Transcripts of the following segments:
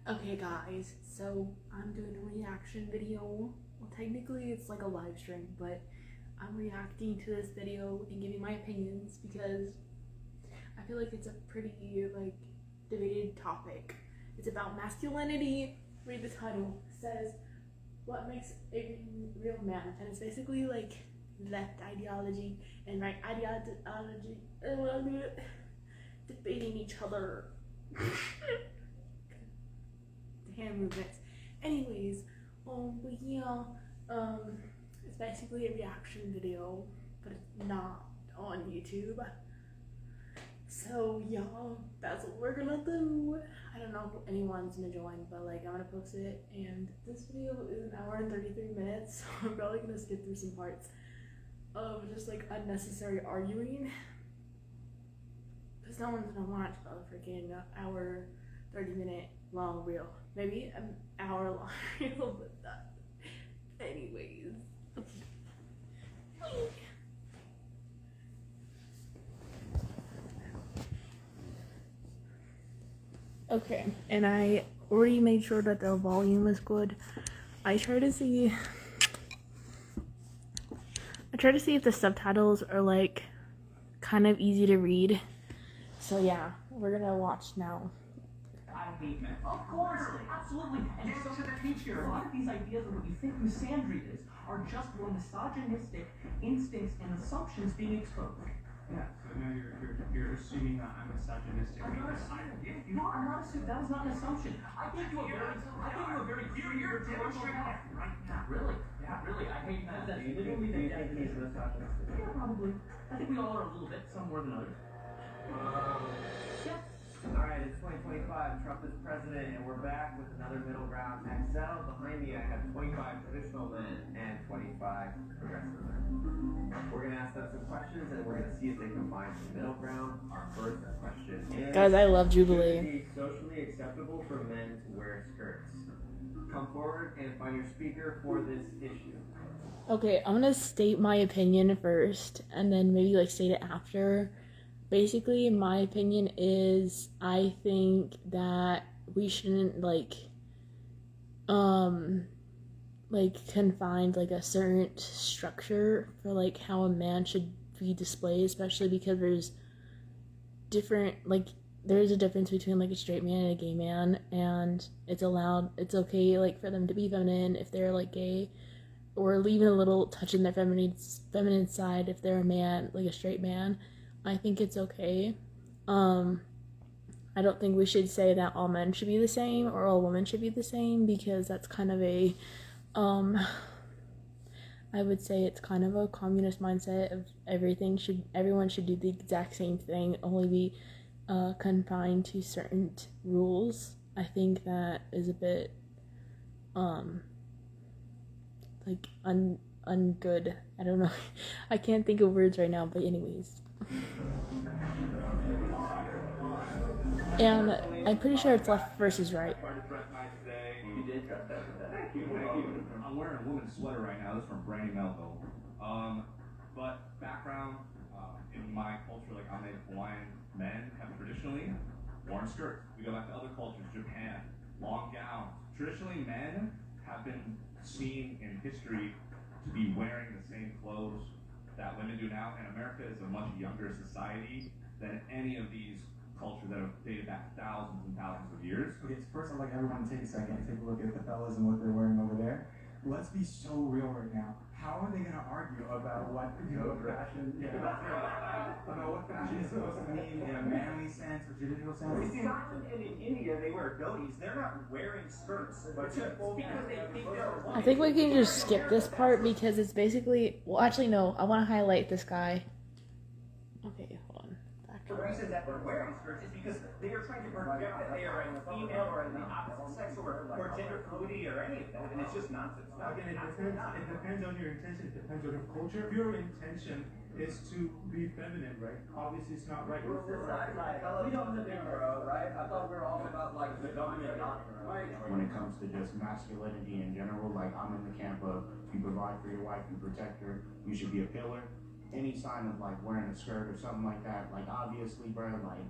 Okay guys, so I'm doing a reaction video. Well, technically it's like a live stream, but I'm reacting to this video and giving my opinions because I feel like it's a pretty like debated topic. It's about masculinity. Read the title. It says what makes a real man, and it's basically like left ideology and right ideology debating each other. Hand movements. Anyways, but yeah, it's basically a reaction video, but it's not on YouTube. So yeah, that's what we're gonna do. I don't know if anyone's gonna join, but like I'm gonna post it, and this video is an hour and 33 minutes, so I'm probably gonna skip through some parts of just like unnecessary arguing, because no one's gonna watch a freaking hour 30-minute long reel. Maybe an hour long reel, but not. Anyways. Okay, and I already made sure that the volume is good. I try to see if the subtitles are like kind of easy to read. So yeah, we're gonna watch now. I hate men. Of course, absolutely. And so to the teacher, a lot of these ideas of what you think misandry is are just more misogynistic instincts and assumptions being exposed. Yeah, so now you're assuming that I'm misogynistic. I'm not assuming. No, I'm not assuming. That is not an assumption. I gave you a very You're demonstrating it right now. Really? Yeah, really. I hate that. That's literally the definition of misogynistic. Yeah, probably. I think we all are a little bit, some more than others. Yes. Alright, it's 2025, Trump is president, and we're back with another middle ground XL. Behind me I have 25 traditional men and 25 progressive men. We're going to ask them some questions, and we're going to see if they can find some middle ground. Our first question is, Guys, I love Jubilee. should it be socially acceptable for men to wear skirts? Come forward and find your speaker for this issue. Okay, I'm gonna state my opinion first, and then maybe like state it after. Basically, my opinion is I think that we shouldn't like confine like a certain structure for like how a man should be displayed, especially because there's a difference between like a straight man and a gay man, and it's okay like for them to be feminine if they're like gay, or even a little touch in their feminine side if they're a man, like a straight man. I think it's okay. I don't think we should say that all men should be the same or all women should be the same, because that's kind of a I would say it's kind of a communist mindset of everyone should do the exact same thing, only be confined to certain rules. I think that is a bit like ungood. I don't know. I can't think of words right now, but anyways. And I'm pretty sure it's left versus right. You did dress that today. Thank you. I'm wearing a woman's sweater right now. This is from Brandy Melville. But background, in my culture, like I'm Native Hawaiian, men have traditionally worn skirts. We go back to other cultures, Japan, long gowns. Traditionally, men have been seen in history to be wearing the same clothes that women do now, and America is a much younger society than any of these cultures that have dated back thousands and thousands of years. Okay, so first I'd like everyone to take a second and take a look at the fellas and what they're wearing over there. Let's be so real right now. How are they going to argue about what fashion? Yeah. About what fashion is supposed to mean in a manly sense or traditional sense? In Scotland and in India, they wear dhotis. They're not wearing skirts, but just because they think they're. I think we can just skip this part because it's basically, well, actually no, I want to highlight this guy. Okay, hold on. The reason that they're wearing skirts is because they are trying to project that they are a female or the opposite sex or gender fluidity or any of that, and it's just nonsense. Again, it depends on your intention, it depends on your culture. If your intention is to be feminine, right? Obviously it's not right. We don't live in bro, right? I thought we were all about like the government right? When it comes to just masculinity in general, like I'm in the camp of you provide for your wife, you protect her, you should be a pillar. Any sign of like wearing a skirt or something like that, like obviously, bro, like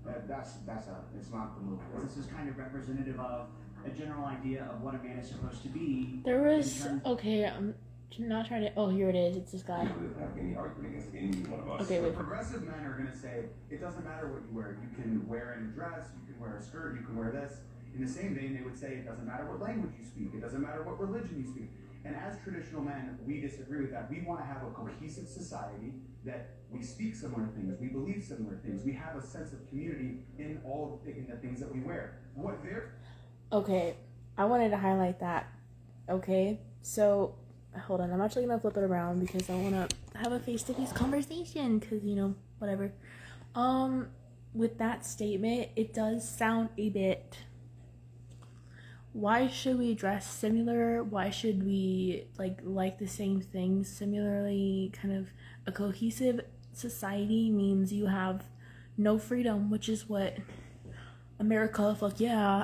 It's not the movie. This is kind of representative of a general idea of what a man is supposed to be. There was okay. I'm not trying to. Oh, here it is. It's this guy. Okay, wait. Progressive men are going to say it doesn't matter what you wear. You can wear a dress, you can wear a skirt, you can wear this. In the same vein, they would say it doesn't matter what language you speak. It doesn't matter what religion you speak. And as traditional men, we disagree with that. We want to have a cohesive society that we speak similar things, we believe similar things, we have a sense of community in all in the things that we wear. What they're Okay, I wanted to highlight that. Okay, so hold on. I'm actually gonna flip it around because I want to have a face-to-face conversation. Cause whatever. With that statement, it does sound a bit. Why should we dress similar? Why should we like the same things similarly? Kind of a cohesive society means you have no freedom, which is what America,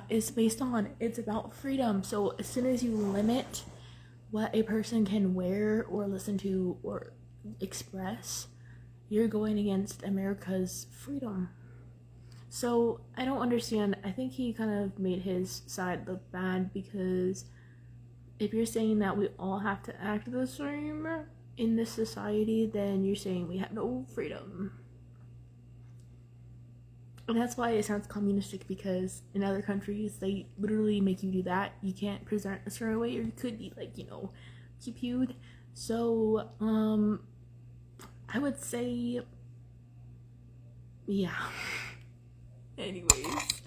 is based on. It's about freedom. So as soon as you limit what a person can wear or listen to or express, you're going against America's freedom. So I don't understand. I think he kind of made his side look bad because if you're saying that we all have to act the same in this society, then you're saying we have no freedom. And that's why it sounds communistic, because in other countries, they literally make you do that. You can't present a certain way, or you could be cupid. So, I would say, yeah. Anyways,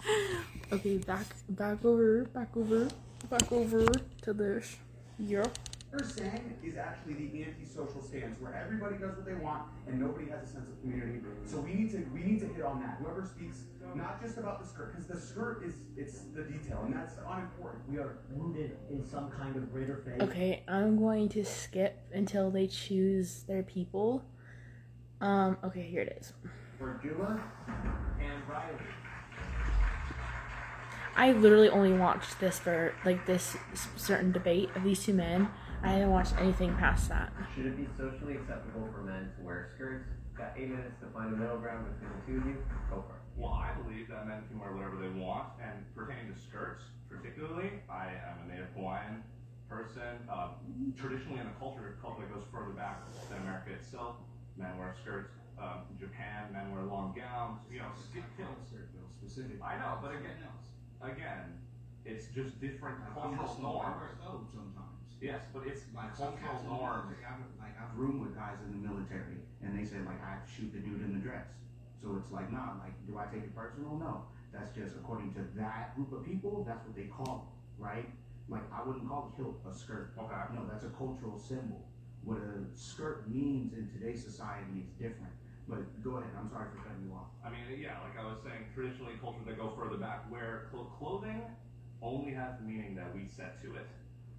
okay, back over to this. Yeah. What they're saying is actually the anti-social stance, where everybody does what they want and nobody has a sense of community. So we need to hit on that. Whoever speaks not just about the skirt, because the skirt it's the detail, and that's unimportant. We are Rooted in some kind of greater faith. Okay, I'm going to skip until they choose their people. Okay, here it is. For Juba And Riley. I literally only watched this for this certain debate of these two men. I didn't watch anything past that. Should it be socially acceptable for men to wear skirts? Got 8 minutes to find a middle ground between the two of you. Go for it. Well, I believe that men can wear whatever they want, and pertaining to skirts, particularly, I am a native Hawaiian person. Traditionally, in the culture that goes further back than America itself, men wear skirts. In Japan, men wear long gowns. Specific. I know, but again, it's just different cultural norms. sometimes. Yes, but it's Like cultural norms. I've roomed with guys in the military, and they say I have to shoot the dude in the dress. So it's nah. Do I take it personal? No. That's just according to that group of people. That's what they call it, right? I wouldn't call the kilt a skirt. Okay. No, that's a cultural symbol. What a skirt means in today's society is different. But go ahead. I'm sorry for cutting you off. I mean, yeah, like I was saying, traditionally, cultures that go further back, where clothing only has the meaning that we set to it.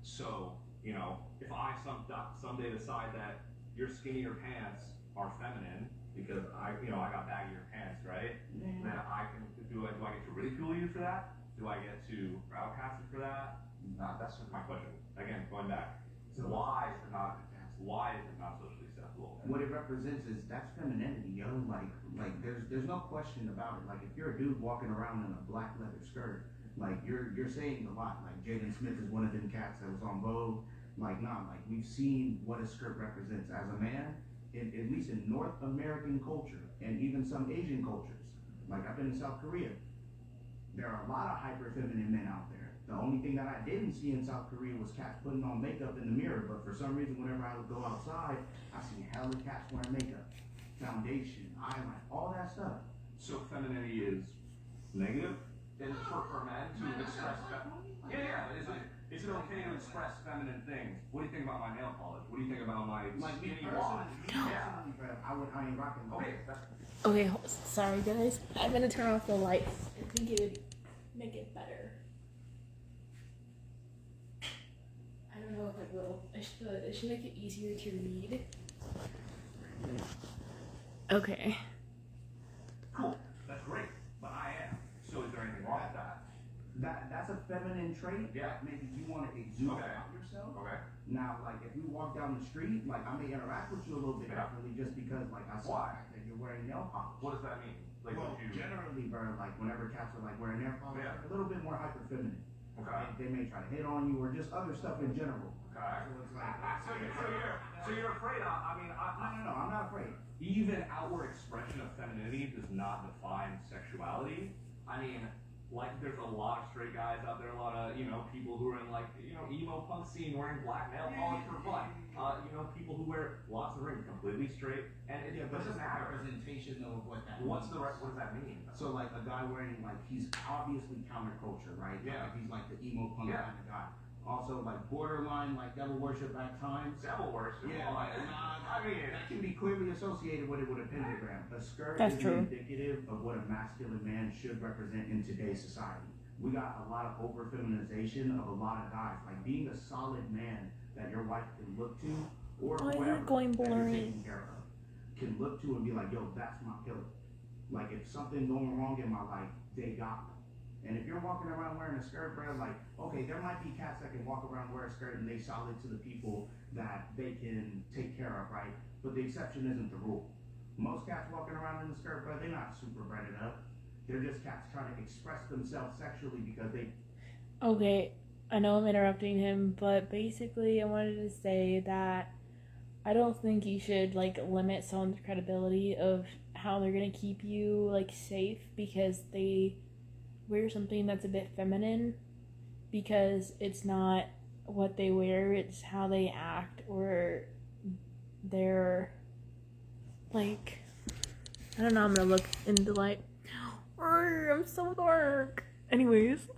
So, if I someday decide that your skinnier pants are feminine because I got baggier pants, right? Yeah. Then I can do I get to ridicule you for that? Do I get to broadcast you for that? That's just my question. Again, going back, why is it not socially acceptable? What it represents is that's femininity, yo. There's no question about it. If you're a dude walking around in a black leather skirt, you're saying a lot. Jaden Smith is one of them cats that was on Vogue. We've seen what a skirt represents as a man, at least in North American culture and even some Asian cultures. I've been in South Korea. There are a lot of hyper feminine men out there. The only thing that I didn't see in South Korea was cats putting on makeup in the mirror, but for some reason, whenever I would go outside, I see hella cats wearing makeup, foundation, eyeliner, all that stuff. So femininity is negative? And for men to express is it okay to express feminine things? What do you think about my nail polish? What do you think about my skinny blonde? I ain't rocking. Okay, sorry guys. I'm gonna turn off the lights. I think it would make it better. I don't know if it will. It should make it easier to read. Okay. Cool. That's great. But I am. So is there anything wrong with that? That's a feminine trait. Yeah. Maybe you want to exude out yourself. Okay. Now, if we walk down the street, I may interact with you a little bit differently just because, I saw Why? that you're wearing nail polish. What does that mean? Like, Well, what you... generally, bro, like whenever cats are like wearing nail polish, Yeah. they're a little bit more hyper feminine. Okay. They may try to hit on you or just other stuff in general. Okay. So it's like, So you're afraid. I mean, no, I'm not afraid. even outward expression of femininity does not define sexuality. I mean, like, there's a lot of straight guys out there, a lot of, people who are in, like, emo punk scene wearing black nail polish for fun. People who wear lots of rings, completely straight, and it But doesn't it's a matter. representation though of what that What means. does that mean? So like a guy wearing like, he's obviously counterculture, right? Yeah. Like, he's like the emo punk Yeah. kind of guy. Also like borderline like devil worship at times. Devil worship. Yeah, like, I mean, that can be clearly associated with it with a pentagram. A skirt That's is true. indicative of what a masculine man should represent in today's society. We got a lot of over feminization of a lot of guys. Like being a solid man that your wife can look to, or Why is it whoever going that you're blurry? taking care of, can look to and be like, yo, that's my killer. Like if something going wrong in my life, they got me. And if you're walking around wearing a skirt, bro, like, okay, there might be cats that can walk around wear a skirt and they solid to the people that they can take care of, right? But the exception isn't the rule. Most cats walking around in a skirt, bro, they're not super breaded up. They're just cats trying to express themselves sexually because they... Okay, I know I'm interrupting him, but basically I wanted to say that I don't think you should, like, limit someone's credibility of how they're gonna keep you, like, safe because they wear something that's a bit feminine, because it's not what they wear, it's how they act, or they're, like, I don't know, I'm gonna look into the light. I'm so dark. Anyways,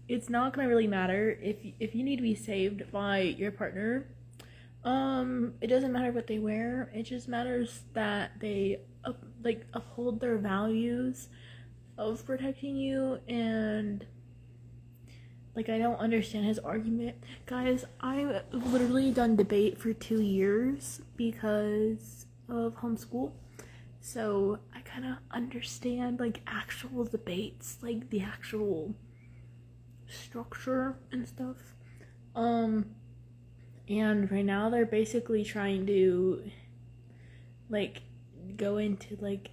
it's not gonna really matter if you need to be saved by your partner. It doesn't matter what they wear. It just matters that they uphold their values of protecting you. And like, I don't understand his argument, guys. I've literally done debate for 2 years because of homeschool. So I kind of understand, like, actual debates, like the actual structure and stuff. And right now they're basically trying to, like, go into, like,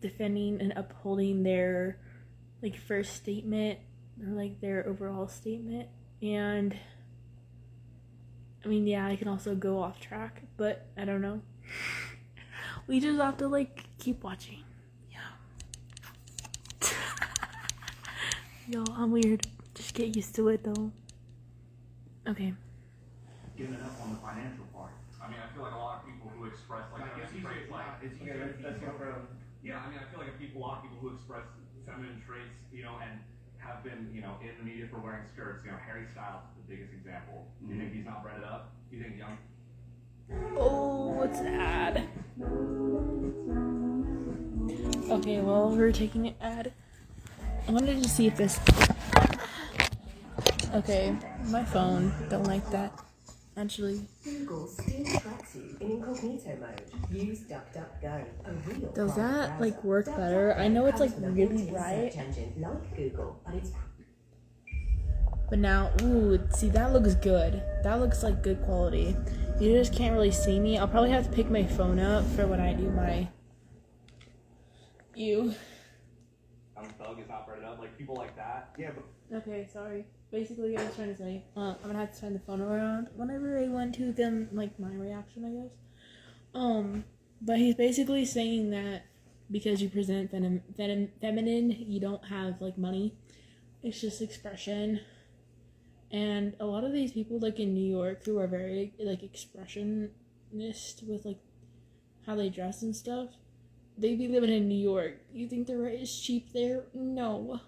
defending and upholding their, like, first statement, or, like, their overall statement. And I mean, yeah, I can also go off track, but I don't know. We just have to, like, keep watching. Yeah. Yo, I'm weird. Just get used to it, though. Okay. Giving up on the financial part. I mean, I feel like a lot of people who express, like, Like, it's feminine traits, like, it's easier. Let's go from... yeah, I mean, I feel like a lot of people who express feminine traits, and have been, in the media for wearing skirts, Harry Styles is the biggest example. Do you think he's not breaded up? Do you think young? Oh, what's an ad? Okay, well, we're taking an ad. I wanted to see if this... Okay, my phone. Don't like that. Actually. Google Steam Tracksuit in incognito mode. Use DuckDuckGo. A real Does private that, browser. like, work better? I know it's, like, Comes with a really built-in bright. search engine like Google, but it's But now, ooh, see, that looks good. That looks like good quality. You just can't really see me. I'll probably have to pick my phone up for when I do my... Ew. I'm thug is not breaded up, like people like that. Yeah, but Okay, sorry. Basically, I was trying to say, I'm gonna have to turn the phone around whenever I want to them, like, my reaction, I guess. But he's basically saying that because you present feminine, you don't have, like, money. It's just expression. And a lot of these people, like, in New York, who are very, like, expressionist with, like, how they dress and stuff, they be living in New York. You think the rent is cheap there? No.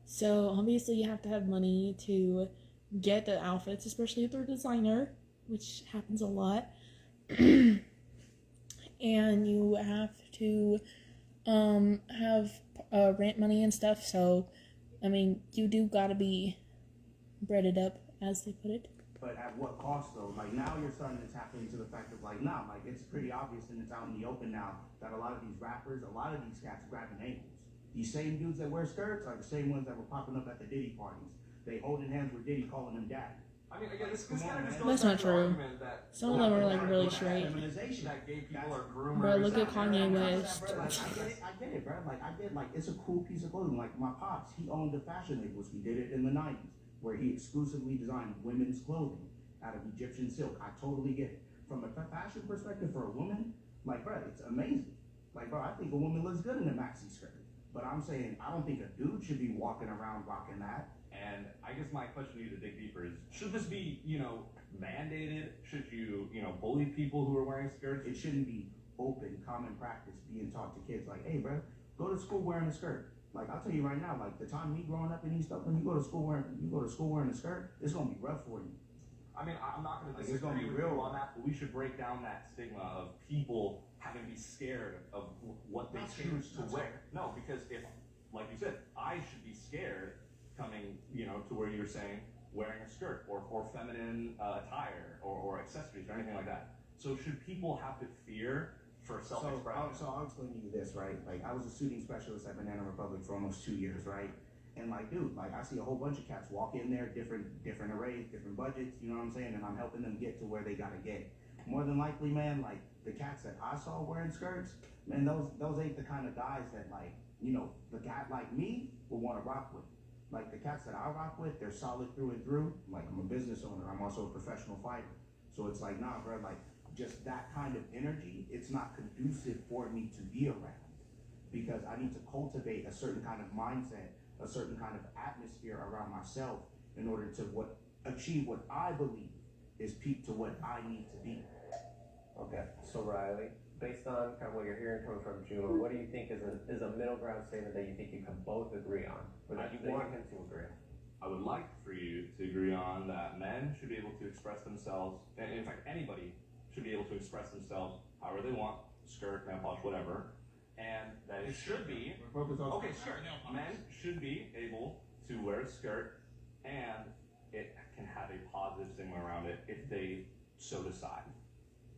So, obviously, you have to have money to get the outfits, especially if they're designer, which happens a lot. And you have to have rent money and stuff. So, I mean, you do gotta be breaded up, as they put it. But at what cost though? Like now you're starting to tap into the fact of like, nah, like it's pretty obvious and it's out in the open now that a lot of these rappers, a lot of these cats grabbing ankles. These same dudes that wear skirts are the same ones that were popping up at the Diddy parties. They holding hands with Diddy, calling him daddy. I mean, again, this kind of just man. goes That's back not to the true. argument that Some of them are like really straight. Feminization. that gay people are groomers. Bro, look at Kanye Bro, West. like, I get it, bro. Like, I get, like, it's a cool piece of clothing. Like, my pops, he owned a fashion label. He did it in the 90s, where he exclusively designed women's clothing out of Egyptian silk. I totally get it. From a fashion perspective for a woman, like, bro, it's amazing. Like, bro, I think a woman looks good in a maxi skirt. But I'm saying, I don't think a dude should be walking around rocking that. And I guess my question to you to dig deeper is, should this be, mandated? Should you, bully people who are wearing skirts? It shouldn't be open, common practice being taught to kids like, hey, bro, go to school wearing a skirt. Like, I'll tell you right now, like, the time me growing up in these stuff, when you go to school wearing a skirt, it's gonna be rough for you. I mean, I'm not going to Like, it's gonna disagree be with real. you on that, but we should break down that stigma of people having to be scared of what they That's choose fair. to That's wear. No, because if, like you said, I should be scared coming, to where you're saying wearing a skirt or feminine attire or accessories or anything like that. So should people have to fear for self-expression? So I'll explain to you this, right? Like, I was a shooting specialist at Banana Republic for almost 2 years, right? And like, dude, like, I see a whole bunch of cats walk in there, different arrays, different budgets, you know what I'm saying? And I'm helping them get to where they gotta get. More than likely, man, like, the cats that I saw wearing skirts, man, those ain't the kind of guys that, like, the cat like me will want to rock with. Like, the cats that I rock with, they're solid through and through. Like, I'm a business owner, I'm also a professional fighter. So it's like, nah, bro, like, just that kind of energy, it's not conducive for me to be around. Because I need to cultivate a certain kind of mindset, a certain kind of atmosphere around myself in order to achieve what I believe is peak to what I need to be. Okay, so Riley, based on kind of what you're hearing coming from Juma, what do you think is a middle ground statement that you think you can both agree on, or that you want him to agree on? I would like for you to agree on that men should be able to express themselves, and in fact, anybody should be able to express themselves however they want, skirt, nail polish, whatever, and that it should be, okay, sure, men should be able to wear a skirt, and it can have a positive stigma around it if they so decide.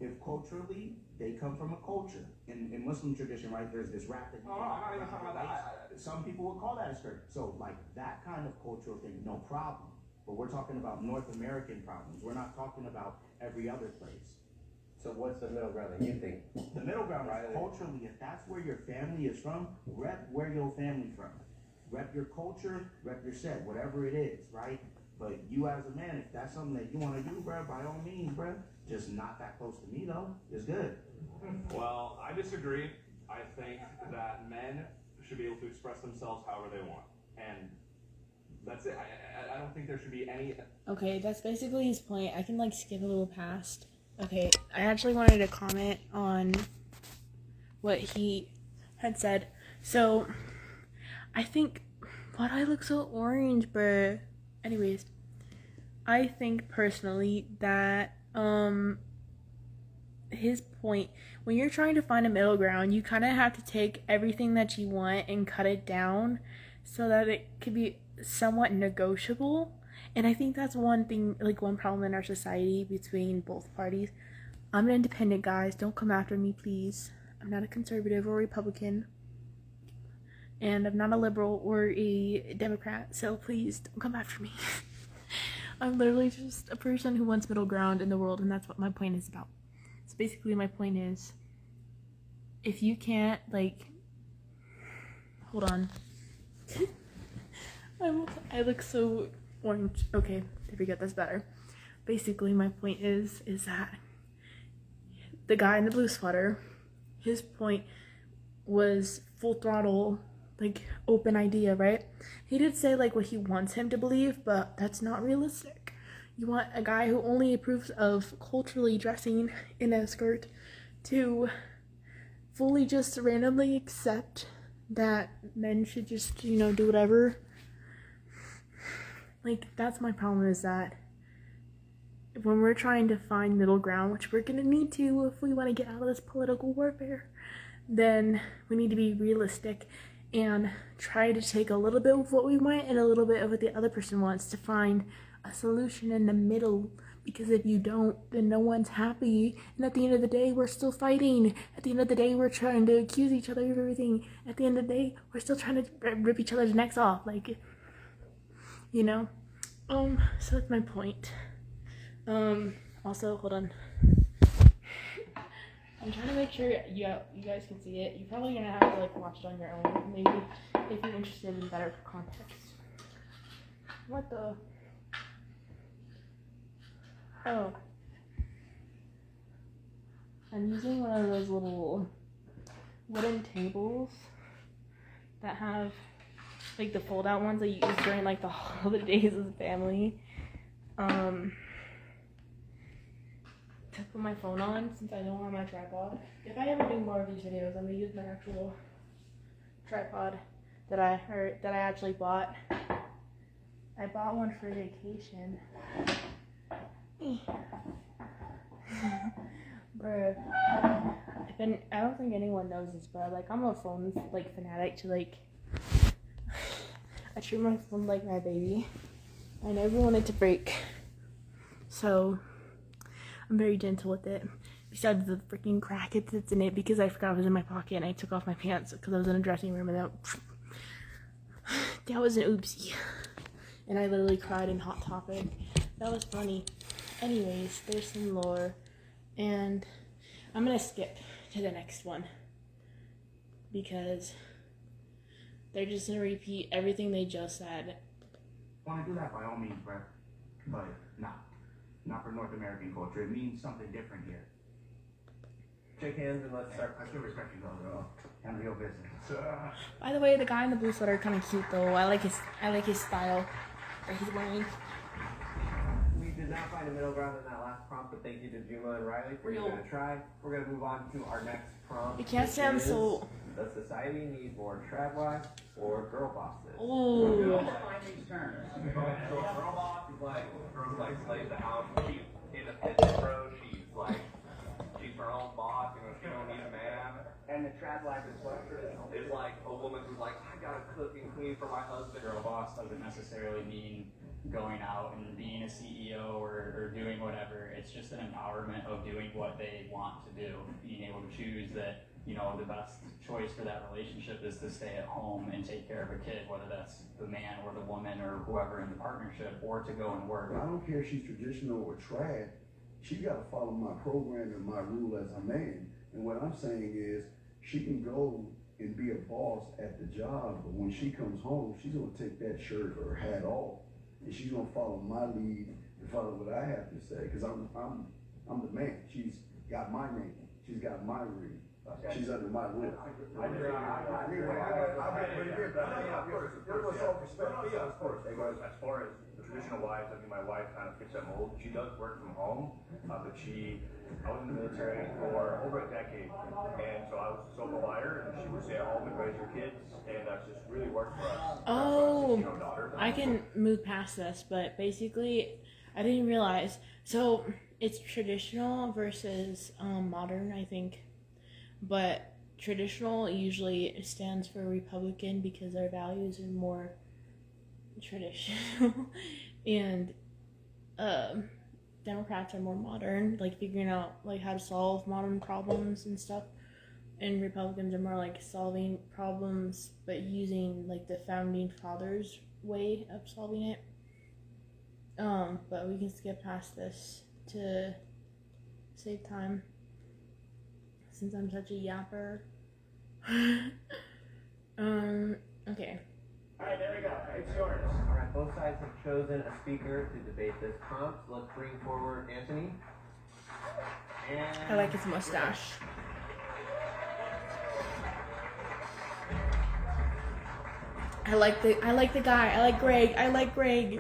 If culturally, they come from a culture. In Muslim tradition, right, there's this wrap that I'm not even talking about that. Some people would call that a skirt. So, like, that kind of cultural thing, no problem. But we're talking about North American problems. We're not talking about every other place. So what's the middle ground that you think? The middle ground is culturally, if that's where your family is from, rep where your family from. Rep your culture, rep your set, whatever it is, right? But you as a man, if that's something that you want to do, bro, by all means, bro, just not that close to me, though. It's good. Well, I disagree. I think that men should be able to express themselves however they want. And that's it. I don't think there should be any... Okay, that's basically his point. I can skip a little past. Okay, I actually wanted to comment on what he had said. So, I think, why do I look so orange, bruh? Anyways, I think personally that, his point, when you're trying to find a middle ground, you kind of have to take everything that you want and cut it down so that it could be somewhat negotiable. And I think that's one thing, one problem in our society between both parties. I'm an independent, guys. Don't come after me, please. I'm not a conservative or Republican. And I'm not a liberal or a Democrat. So please, don't come after me. I'm literally just a person who wants middle ground in the world. And that's what my point is about. So basically, my point is, if you can't, hold on. I look so orange. Okay, there we go, that's better. Basically, my point is that the guy in the blue sweater, his point was full throttle, open idea, right? He did say, what he wants him to believe, but that's not realistic. You want a guy who only approves of culturally dressing in a skirt to fully just randomly accept that men should just, do whatever. That's my problem, is that when we're trying to find middle ground, which we're gonna need to if we want to get out of this political warfare, then we need to be realistic and try to take a little bit of what we want and a little bit of what the other person wants to find a solution in the middle. Because if you don't, then no one's happy. And at the end of the day, we're still fighting. At the end of the day, we're trying to accuse each other of everything. At the end of the day, we're still trying to rip each other's necks off. So that's my point. Also, hold on. I'm trying to make sure you guys can see it. You're probably gonna have to like watch it on your own, maybe if you're interested in better context. What the? Oh. I'm using one of those little wooden tables that have like the fold out ones that you use during like the holidays as a family. To put my phone on since I don't have my tripod. If I ever do more of these videos, I'm gonna use my actual tripod that I actually bought. I bought one for vacation. Bruh. I don't think anyone knows this, but like I'm a phone like fanatic to like I treat my phone like my baby. I never want it to break. So I'm very gentle with it. Besides the freaking crack that's in it because I forgot it was in my pocket and I took off my pants because I was in a dressing room and that was an oopsie. And I literally cried in Hot Topic. That was funny. Anyways, there's some lore. And I'm gonna skip to the next one. Because they're just gonna repeat everything they just said. Want to do that by all means, Brett, but not for North American culture. It means something different here. Shake hands and let's start. I still respect you, though. And real business. By the way, the guy in the blue sweater kind of cute though. I like his style that he's wearing. We did not find a middle ground in that last prompt, but thank you to Juma and Riley for giving it a try. We're gonna move on to our next prompt. You can't say I'm so. Does society need more trad wives or girl bosses? Ooh. So a girl boss is like a girl who like slays the house. She's independent, bro. She's her own boss. You know, she don't need a man. And the trad wife is what? Is like a woman who's like, I gotta cook and clean for my husband. Girl boss doesn't necessarily mean going out and being a CEO or doing whatever. It's just an empowerment of doing what they want to do, being able to choose that, you know, the best choice for that relationship is to stay at home and take care of a kid, whether that's the man or the woman or whoever in the partnership, or to go and work. I don't care if she's traditional or trad. She got to follow my program and my rule as a man. And what I'm saying is, she can go and be a boss at the job, but when she comes home, she's gonna take that shirt or hat off, and she's gonna follow my lead and follow what I have to say. Because I'm the man. She's got my name. She's got my ring. She's under my rule. As far as the traditional wives, I mean, my wife kind of fits that mold. She does work from home, but I was in the military for over a decade, and so I was a sole provider, and she would stay at home and raise her kids, and that just really worked for us. Oh, I can move past this, but basically, I didn't realize. So it's traditional versus modern, I think. But traditional usually stands for Republican because our values are more traditional, and Democrats are more modern, like figuring out like how to solve modern problems and stuff. And Republicans are more like solving problems, but using like the founding fathers' way of solving it. But we can skip past this to save time, since I'm such a yapper. Okay. Alright, there we go. It's yours. Alright, both sides have chosen a speaker to debate this prompt. Let's bring forward Anthony. And I like his mustache. I like the guy. I like Greg. Greg, Anthony.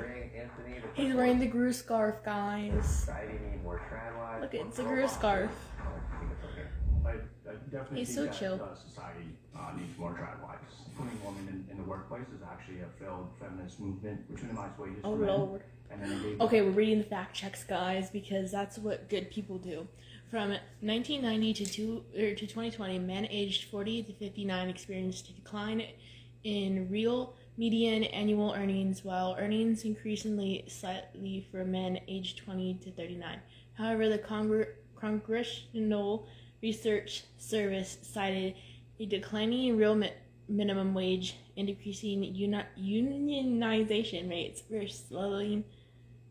He's wearing the Gru scarf, guys. Society need more trad wives. Look, it's a Gru scarf. I definitely He's think so chill. that society needs more trad wives. Putting women in the workplace is actually a failed feminist movement, which minimizes wages Oh for men. Lord. And then they Okay, we're reading the fact checks, guys, because that's what good people do. From 1990 to 2020, men aged 40 to 59 experienced a decline in real median annual earnings, while earnings increasingly slightly for men aged 20 to 39. However, the Congressional Research Service cited a declining real minimum wage and decreasing unionization rates were slowing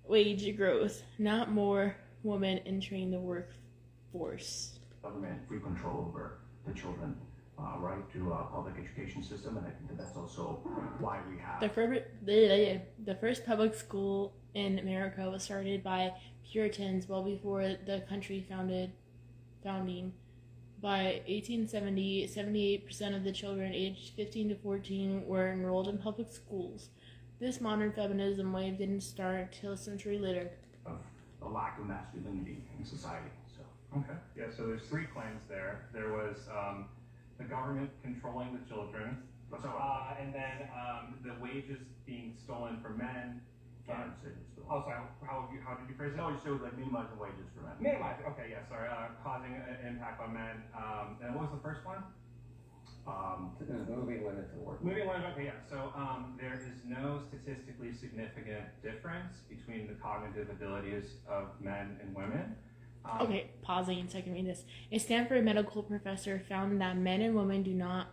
wage growth, not more women entering the workforce. Government free control over the children, right, through a public education system, and I think that's also why we have The first public school in America was started by Puritans well before the country founding. By 1870, 78% of the children aged 15 to 14 were enrolled in public schools. This modern feminism wave didn't start till a century later. of a lack of masculinity in society. So Okay. Yeah, so there's 3 claims there. There was the government controlling the children, and then the wages being stolen from men. I'd say it's Oh, sorry. How did you phrase it? no, you said like minimizing wages for men. Minimize. Okay, yeah, sorry. Causing an impact on men. And what was the first one? Moving women to work. Moving women. Okay, yeah. So there is no statistically significant difference between the cognitive abilities of men and women. Okay, pausing so I can read this. A Stanford medical professor found that men and women do not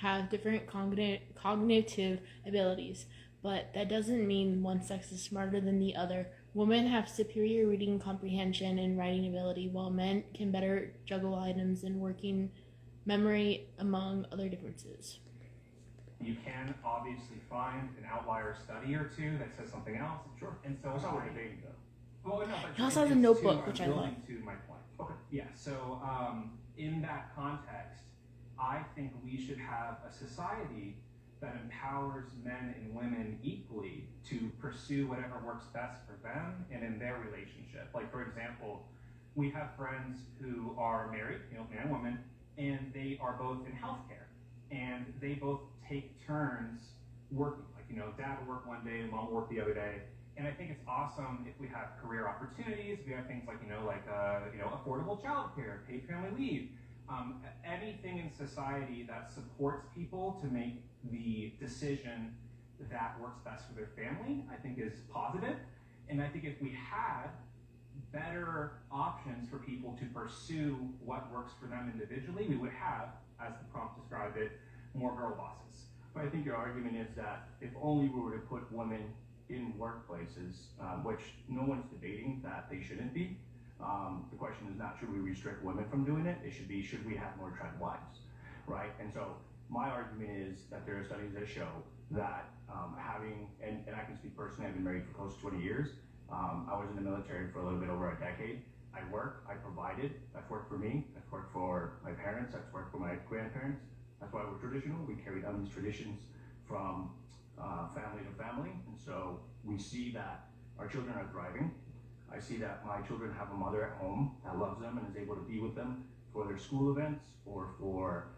have different cognitive abilities, but that doesn't mean one sex is smarter than the other. Women have superior reading comprehension and writing ability, while men can better juggle items and working memory, among other differences. You can obviously find an outlier study or two that says something else. Sure. And so That's not what we're debating, though. Well, no, but He also has a it's notebook, to, which I building love. To my point. Okay. Yeah. So in that context, I think we should have a society that empowers men and women equally to pursue whatever works best for them and in their relationship. Like, for example, we have friends who are married, man and woman, and they are both in healthcare, and they both take turns working. Like, dad will work one day, mom will work the other day. And I think it's awesome if we have career opportunities, if we have things like, affordable childcare, paid family leave, anything in society that supports people to make the decision that works best for their family, I think is positive. And I think if we had better options for people to pursue what works for them individually, we would have, as the prompt described it, more girl bosses. But I think your argument is that if only we were to put women in workplaces, which no one's debating that they shouldn't be. The question is not should we restrict women from doing it, it should be should we have more trad wives, right? And so my argument is that there are studies that show that having, and I can speak personally, I've been married for close to 20 years. I was in the military for a little bit over a decade. I worked, I provided, that's worked for me, that's worked for my parents, that's worked for my grandparents. That's why we're traditional. We carry on these traditions from family to family, and so we see that our children are thriving. I see that my children have a mother at home that loves them and is able to be with them for their school events or for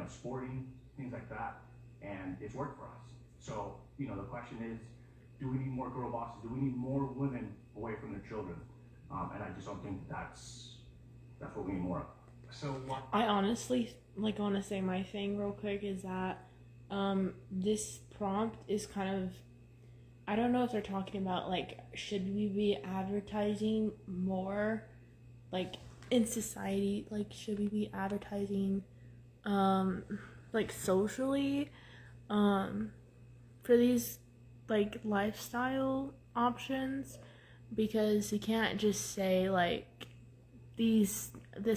sporting, things like that, and it's worked for us. So the question is, do we need more girl bosses? Do we need more women away from their children? And I just don't think that's what we need more of. So what? I honestly want to say my thing real quick is that this prompt is kind of, I don't know if they're talking about should we be advertising more in society, should we be advertising socially for these lifestyle options, because you can't just say this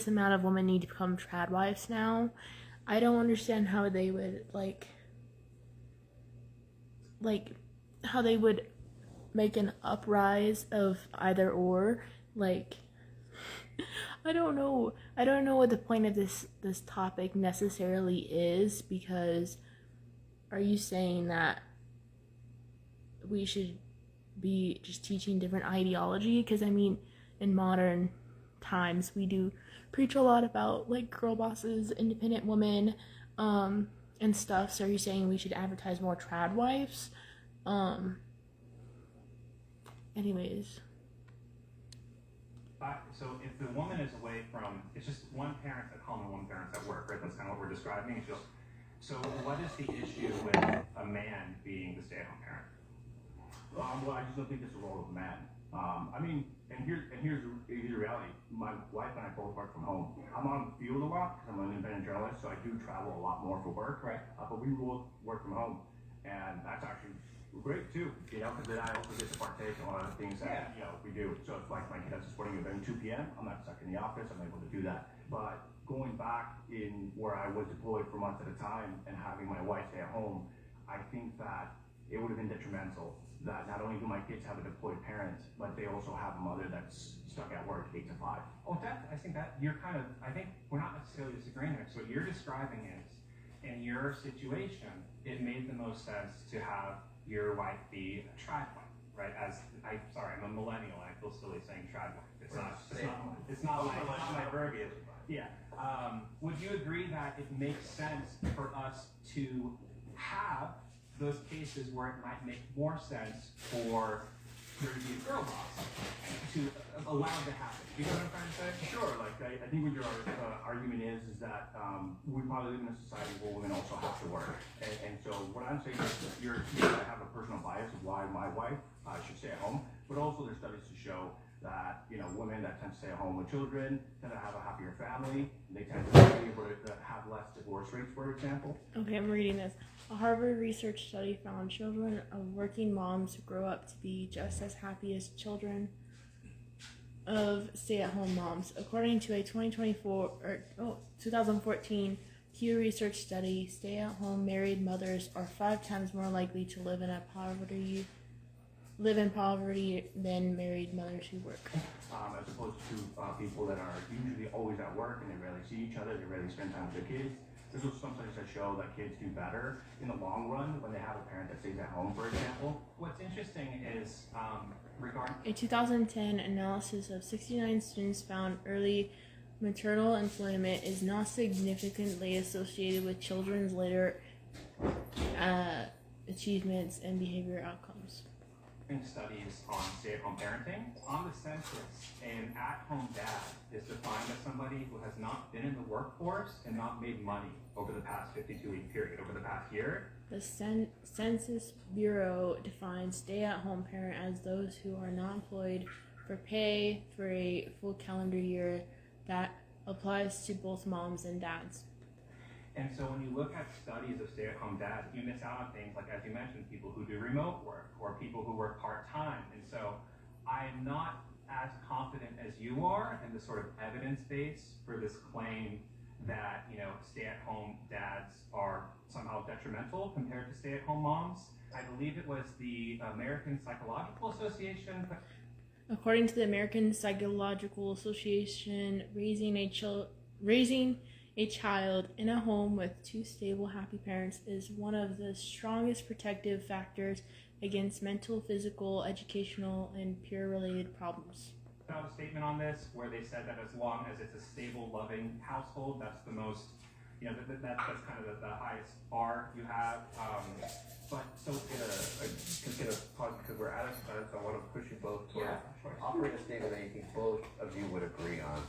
amount of women need to become trad wives now. I don't understand how they would how they would make an uprise of either or. I don't know what the point of this topic necessarily is, because are you saying that we should be just teaching different ideology? Because in modern times we do preach a lot about girl bosses, independent women, and stuff. So are you saying we should advertise more trad wives? Anyways. So if the woman is away from, it's just one parent at home and one parent at work, right? That's kind of what we're describing. So what is the issue with a man being the stay-at-home parent? Well, I just don't think it's the role of a man. Here's the reality. My wife and I both work from home. I'm on the field a lot because I'm an independent journalist, so I do travel a lot more for work. Right. But we both work from home, and that's actually great too, you know, because then I also get to partake in a lot of the things that, you know, we do. So if like my kid has a sporting event at 2 p.m., I'm not stuck in the office, I'm able to do that. But going back in where I was deployed for months at a time and having my wife stay at home, I think that it would have been detrimental that not only do my kids have a deployed parent, but they also have a mother that's stuck at work 8 to 5. Oh, I think that you're kind of, I think we're not necessarily disagreeing there. So what you're describing is, in your situation, it made the most sense to have your wife be a trad wife, right? I'm a millennial, and I feel silly saying trad wife. It's not my verbiage. Yeah. Would you agree that it makes sense for us to have those cases where it might make more sense for there to be a girl boss to allow it to happen? You know what I'm trying to say? Sure, like I think what your argument is that we probably live in a society where women also have to work. And so what I'm saying is that I have a personal bias of why my wife should stay at home, but also there's studies to show that, you know, women that tend to stay at home with children tend to have a happier family. They tend to be able to have less divorce rates, for example. Okay, I'm reading this. A Harvard research study found children of working moms grow up to be just as happy as children of stay-at-home moms. According to a 2014 Pew Research study, stay-at-home married mothers are 5 times more likely to live in poverty than married mothers who work. As opposed to people that are usually always at work and they rarely see each other, they rarely spend time with their kids. There's also some studies that show that kids do better in the long run when they have a parent that stays at home, for example. What's interesting is regarding A 2010 analysis of 69 students found early maternal employment is not significantly associated with children's later achievements and behavior outcomes. Studies on stay-at-home parenting. On the census, an at-home dad is defined as somebody who has not been in the workforce and not made money over the past 52-week period, over the past year. The Census Bureau defines stay-at-home parent as those who are not employed for pay for a full calendar year. That applies to both moms and dads. And so when you look at studies of stay-at-home dads, you miss out on things like, as you mentioned, people who do remote work or people who work part-time. And so I'm not as confident as you are in the sort of evidence base for this claim that, you know, stay-at-home dads are somehow detrimental compared to stay-at-home moms. I believe it was the American Psychological Association. According to the American Psychological Association, raising a child in a home with 2 stable, happy parents is one of the strongest protective factors against mental, physical, educational, and peer-related problems. Found a statement on this where they said that as long as it's a stable, loving household, that's the most, you know, that's kind of the highest bar you have. But so Get a pause because we're out of time, so I want to push you both towards offering a statement that you think both of you would agree on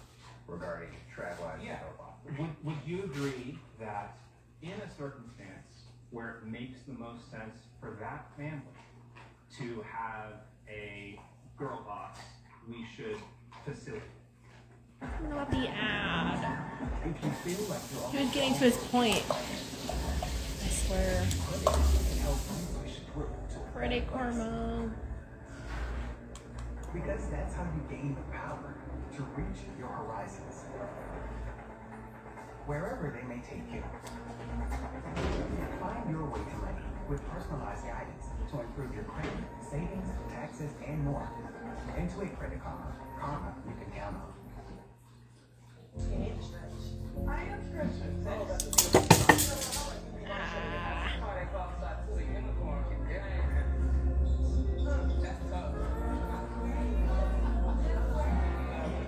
regarding trad wives and robots. Would you agree that in a circumstance where it makes the most sense for that family to have a girl boss, we should facilitate? Not the ad. He was getting to his point. I swear. Critic hormone. Because that's how you gain the power to reach your horizons, wherever they may take you. Find your way to money with personalized guidance to improve your credit, savings, taxes, and more. Into a Credit Karma you can count on. I am stretching.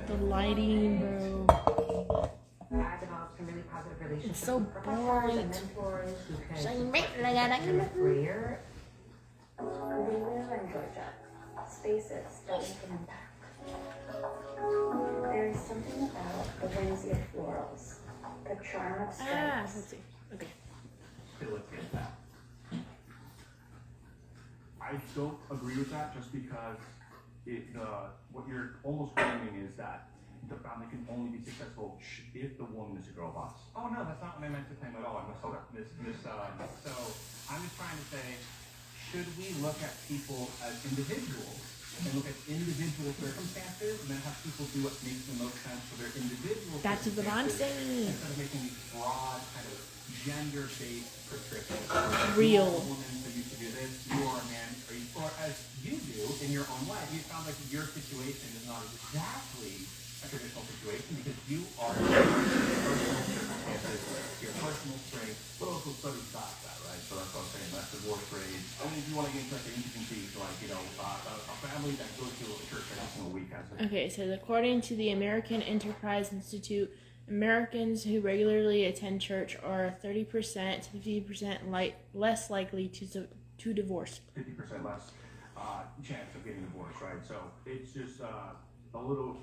The lighting, bro. I developed some really positive relationships It's so with professors and bright. mentors who can Shine support bright me like that. in my career. We live in Georgia. Spaces that we can impact. There is something about the whimsy of florals, the charm of stripes. Let's see. Okay. Okay, let's get that. I don't agree with that just because what you're almost claiming is that the family can only be successful if the woman is a girl boss. Oh no, that's not what I meant to claim at all. I must have so I'm just trying to say, should we look at people as individuals and look at individual circumstances and then have people do what makes the most sense for their individual That's what I'm circumstances saying. instead of making these broad kind of gender-based prescriptions. Real. You are a woman, so you should do this. You are a man, or as you do in your own life. It sounds like your situation is not exactly a traditional situation because you are your personal circumstances, your personal strength. But also studies back that, right? So that's what I'm saying. That's divorce rates. I mean, if you want to get into like the intricacies, like, you know, a family that goes to a church every single week has a Okay, so according to the American Enterprise Institute, Americans who regularly attend church are 30% to 50% less likely to divorce. 50% less chance of getting divorced, right? So it's just a little,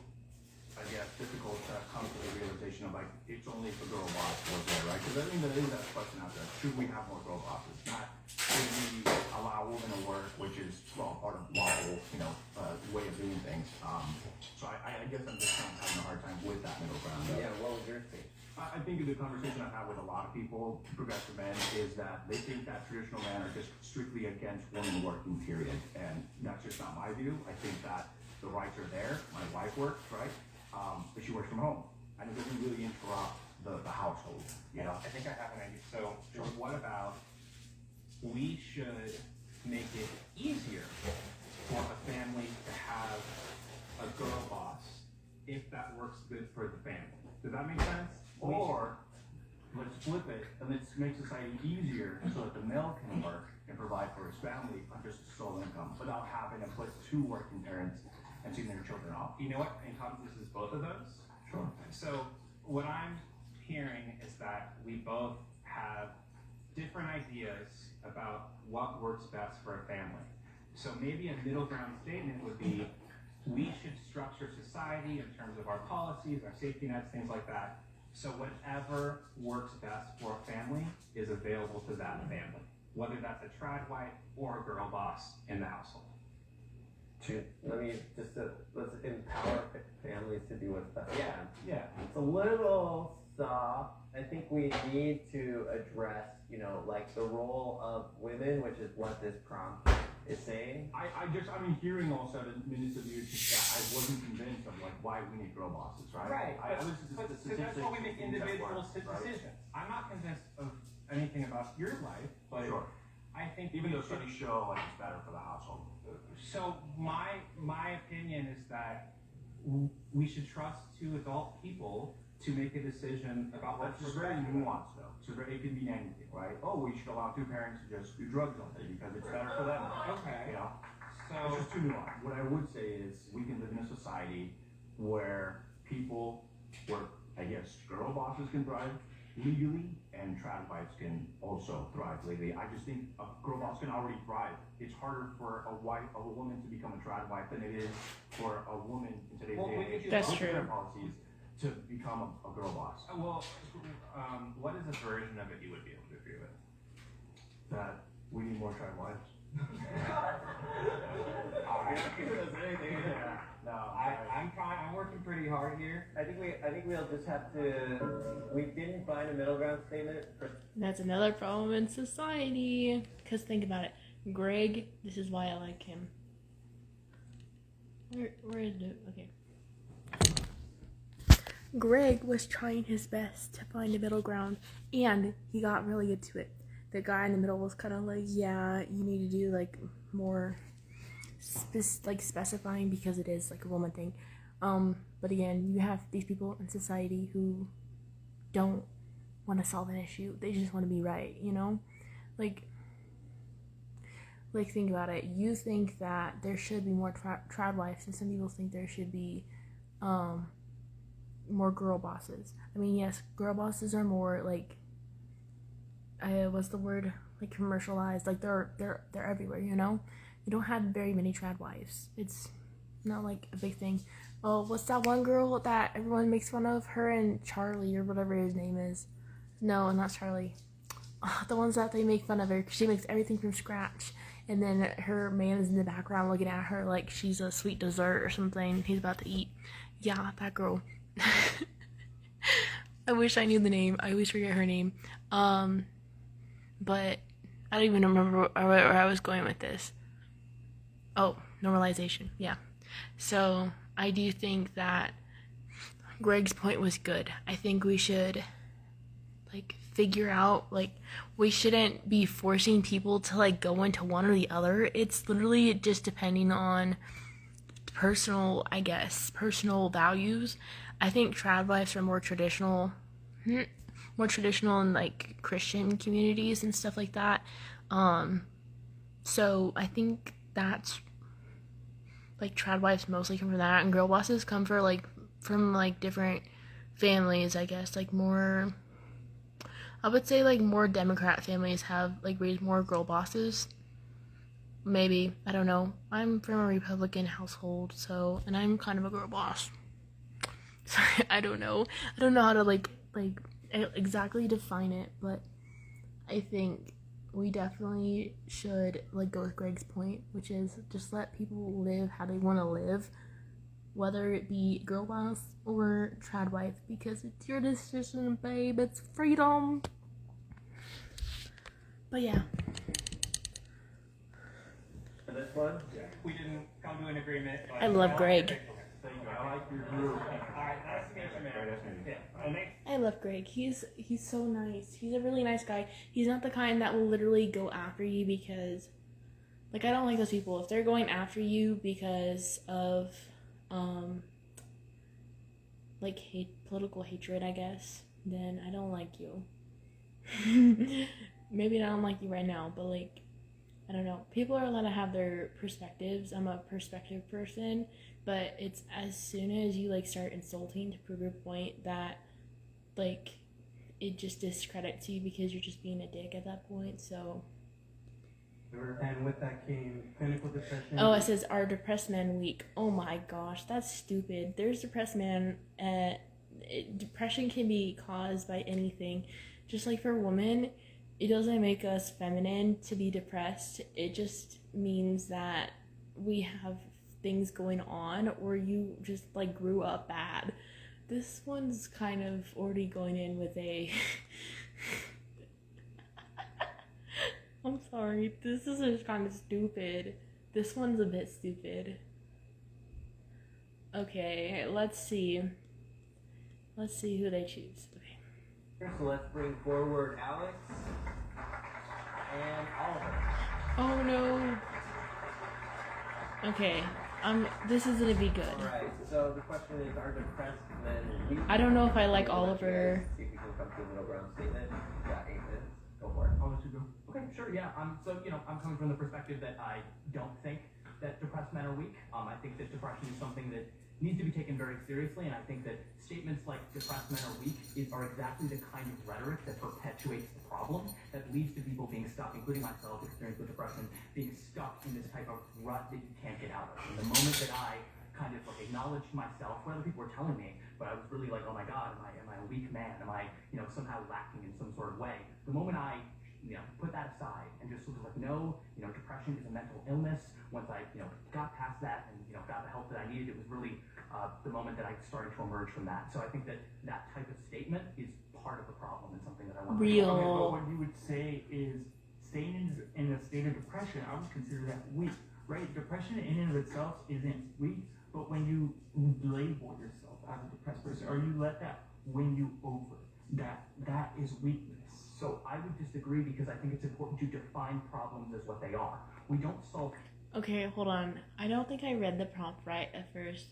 I guess, difficult to come to the realization of like, it's only if a girl boss was there, right? Because I think there is that question out there. Should we have more girl bosses? Not should we allow women to work, which is, well, part of lawful, way of doing things. So I guess I'm just kind of having a hard time with that middle ground. Yeah, what was your take? I think the conversation I've had with a lot of people, progressive men, is that they think that traditional men are just strictly against women working, period. And that's just not my view. I think that the rights are there. My wife works, right? But she works from home. And it doesn't really interrupt the household, you know? I think I have an idea. So what about we should make it easier for a family to have a girl boss if that works good for the family. Does that make sense? Or let's flip it and let's make society easier so that the male can work and provide for his family on just sole income without having to put two working parents and seeing their children off. You know what encompasses both of those? Sure. So what I'm hearing is that we both have different ideas about what works best for a family. So maybe a middle ground statement would be, we should structure society in terms of our policies, our safety nets, things like that. So whatever works best for a family is available to that family, whether that's a trad wife or a girl boss in the household. Let me let's empower families to do what's best. Yeah. It's a little soft. I think we need to address, like the role of women, which is what this prompt is saying. I'm hearing all 7 minutes of you just that I wasn't convinced of like why we need girl bosses, right? Right. But that's why we make individual decisions. I'm not convinced of anything about your life, but Sure. I think Even though studies show like it's better for the household. So my opinion is that we should trust two adult people to make a decision about what's That's very nuanced though. So it can mean anything, right? Oh, we should allow 2 parents to just do drugs all day because it's better for them. Okay. You know? So It's just too nuanced. What I would say is we can live in a society where I guess, girl bosses can thrive legally and trad wives can also thrive legally. I just think a girl boss can already thrive. It's harder for a woman to become a trad wife than it is for a woman in today's day and age. That's with true. their policies to become a girl boss. what is a version of it you would be able to agree with? That we need more trad wives. I'm working pretty hard here. I think we'll just have to. We didn't find a middle ground statement for. That's another problem in society. Because think about it. Greg, this is why I like him. Where is it? Okay. Greg was trying his best to find a middle ground, and he got really good to it. The guy in the middle was kind of like, yeah, you need to do like more specifying because it is like a woman thing. But again, you have these people in society who don't want to solve an issue. They just want to be right, Like think about it. You think that there should be more trad wives, and some people think there should be more girl bosses. I mean, yes, girl bosses are more like what's the word? Like commercialized. Like they're everywhere, You don't have very many trad wives. It's not like a big thing. Oh, what's that one girl that everyone makes fun of? Her and Charlie or whatever his name is. No, not Charlie. The ones that they make fun of her because she makes everything from scratch. And then her man is in the background looking at her like she's a sweet dessert or something he's about to eat. Yeah, that girl. I wish I knew the name. I always forget her name. But I don't even remember where I was going with this. Oh, normalization. Yeah. So I do think that Greg's point was good. I think we should figure out, we shouldn't be forcing people to go into one or the other. It's literally just depending on personal values. I think trad wives are more traditional in Christian communities and stuff like that. So I think that's trad wives mostly come from that, and girl bosses come from different families, I guess. More, I would say more Democrat families have raised more girl bosses. Maybe, I don't know. I'm from a Republican household, and I'm kind of a girl boss. Sorry, I don't know how to exactly define it, but I think we definitely should go with Greg's point, which is just let people live how they want to live, whether it be girl boss or trad wife, because it's your decision, babe. It's freedom. But yeah. And this one? We didn't come to an agreement. But I love Greg. Thank you. I like your group. Alright, nice to meet you, man. Yeah. And thanks. I love Greg. He's so nice. He's a really nice guy. He's not the kind that will literally go after you because, I don't like those people. If they're going after you because of, political hatred, I guess, then I don't like you. Maybe I don't like you right now, but I don't know. People are allowed to have their perspectives. I'm a perspective person, but it's as soon as you start insulting to prove your point that it just discredits you because you're just being a dick at that point. So. And with that came clinical depression. Oh, it says, are depressed men weak? Oh my gosh, that's stupid. There's depressed men. Depression can be caused by anything. Just like for women, it doesn't make us feminine to be depressed. It just means that we have things going on, or you just grew up bad. This one's kind of already going in with a I'm sorry, this is just kind of stupid. This one's a bit stupid. Okay, let's see who they choose. Okay. So let's bring forward Alex and Oliver. Oh no. Okay, this is gonna be good. Alright, so the question is, are depressed men weak? I don't know if I like Oliver. See if you can come to a middle ground statement. You got 8 minutes. Go for it. I'll let you go. Okay, sure, yeah. So, I'm coming from the perspective that I don't think that depressed men are weak. I think that depression is something that needs to be taken very seriously, and I think that statements like depressed men are weak are exactly the kind of rhetoric that perpetuates the problem, that leads to people being stuck, including myself, experienced with depression, being stuck in this type of rut that you can't get out of. And the moment that I kind of acknowledged myself, what other people were telling me, but I was really oh my God, am I a weak man? Am I, somehow lacking in some sort of way? The moment I put that aside and just was no, depression is a mental illness. Once I, got past that and, got the help that I needed, it was really the moment that I started to emerge from that. So I think that type of statement is part of the problem and something that I want to Okay, but what you would say is staying in a state of depression, I would consider that weak, right? Depression in and of itself isn't weak, but when you label yourself as a depressed person, or you let that win you over, that is weakness. So I would disagree because I think it's important to define problems as what they are. We don't solve. Okay, hold on. I don't think I read the prompt right at first.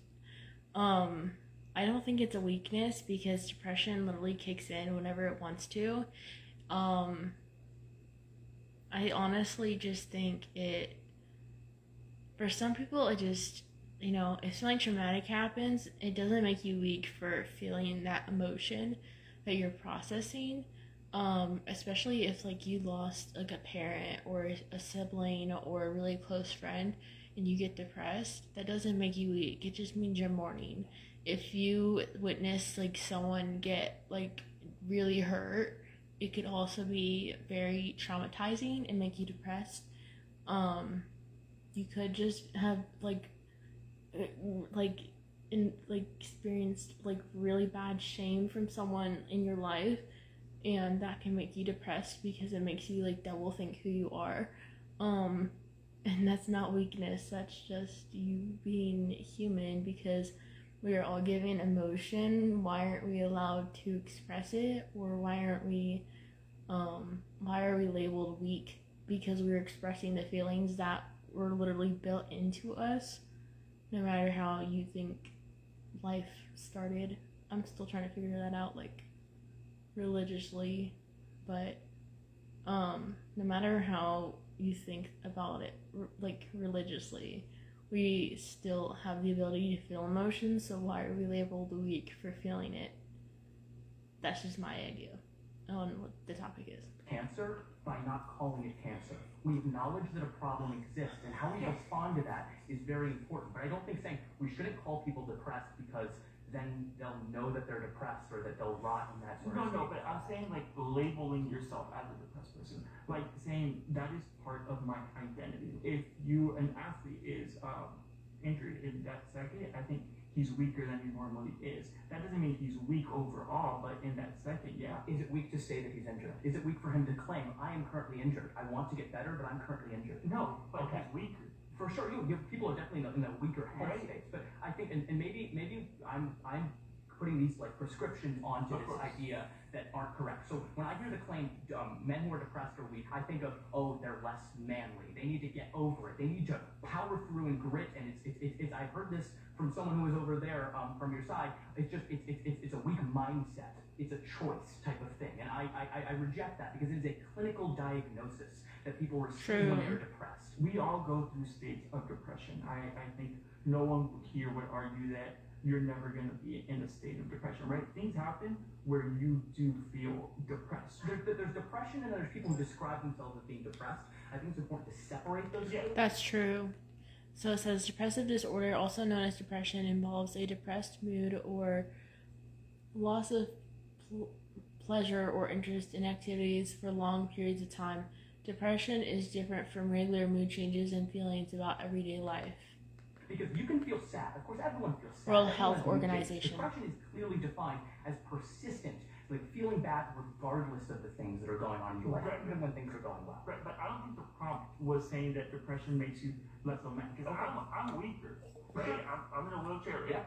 I don't think it's a weakness because depression literally kicks in whenever it wants to. I honestly just think for some people, it just, if something traumatic happens, it doesn't make you weak for feeling that emotion that you're processing. Especially if you lost a parent or a sibling or a really close friend and you get depressed, that doesn't make you weak. It just means you're mourning. If you witness someone get really hurt, it could also be very traumatizing and make you depressed. You could just have experienced really bad shame from someone in your life, and that can make you depressed because it makes you like double think who you are. And that's not weakness, that's just you being human, because we are all given emotion. Why aren't we allowed to express it? Or why are we labeled weak because we're expressing the feelings that were literally built into us? No matter how you think life started, I'm still trying to figure that out, like religiously, but no matter how you think about it, like religiously, we still have the ability to feel emotions. So why are we labeled weak for feeling it? That's just my idea on what the topic is. Cancer by not calling it cancer. We acknowledge that a problem exists, and how we respond to that is very important. But I don't think saying we shouldn't call people depressed because then they'll know that they're depressed or that they'll rot in that sort of state. No, but I'm saying like labeling yourself as a depressed person, like saying that is part of my identity. If you, an athlete, is injured in that second, I think he's weaker than he normally is. That doesn't mean he's weak overall, but in that second, yeah. Is it weak to say that he's injured? Is it weak for him to claim, I am currently injured, I want to get better, but I'm currently injured? No, but Okay. he's weaker. For sure, people are definitely in the weaker head states, but I think, and maybe I'm putting these like prescriptions onto this idea that aren't correct. So when I hear the claim, men who are depressed are weak, I think of, oh, they're less manly. They need to get over it. They need to power through and grit. And it's I've heard this from someone who was over there from your side. It's a weak mindset. It's a choice type of thing, and I reject that because it is a clinical diagnosis that people receive when they're depressed. We all go through states of depression. I think no one here would argue that you're never going to be in a state of depression, right? Things happen where you do feel depressed. There's depression, and there's people who describe themselves as being depressed. I think it's important to separate those two. That's true. So it says depressive disorder, also known as depression, involves a depressed mood or loss of pleasure or interest in activities for long periods of time. Depression is different from regular mood changes and feelings about everyday life. Because you can feel sad. Of course, everyone feels sad. World Health Organization. Depression is clearly defined as persistent, like feeling bad regardless of the things that are going on in your life, even when things are going well. Right, but I don't think the prompt was saying that depression makes you less of a man. Because I'm weaker, right? I'm in a wheelchair. Yeah.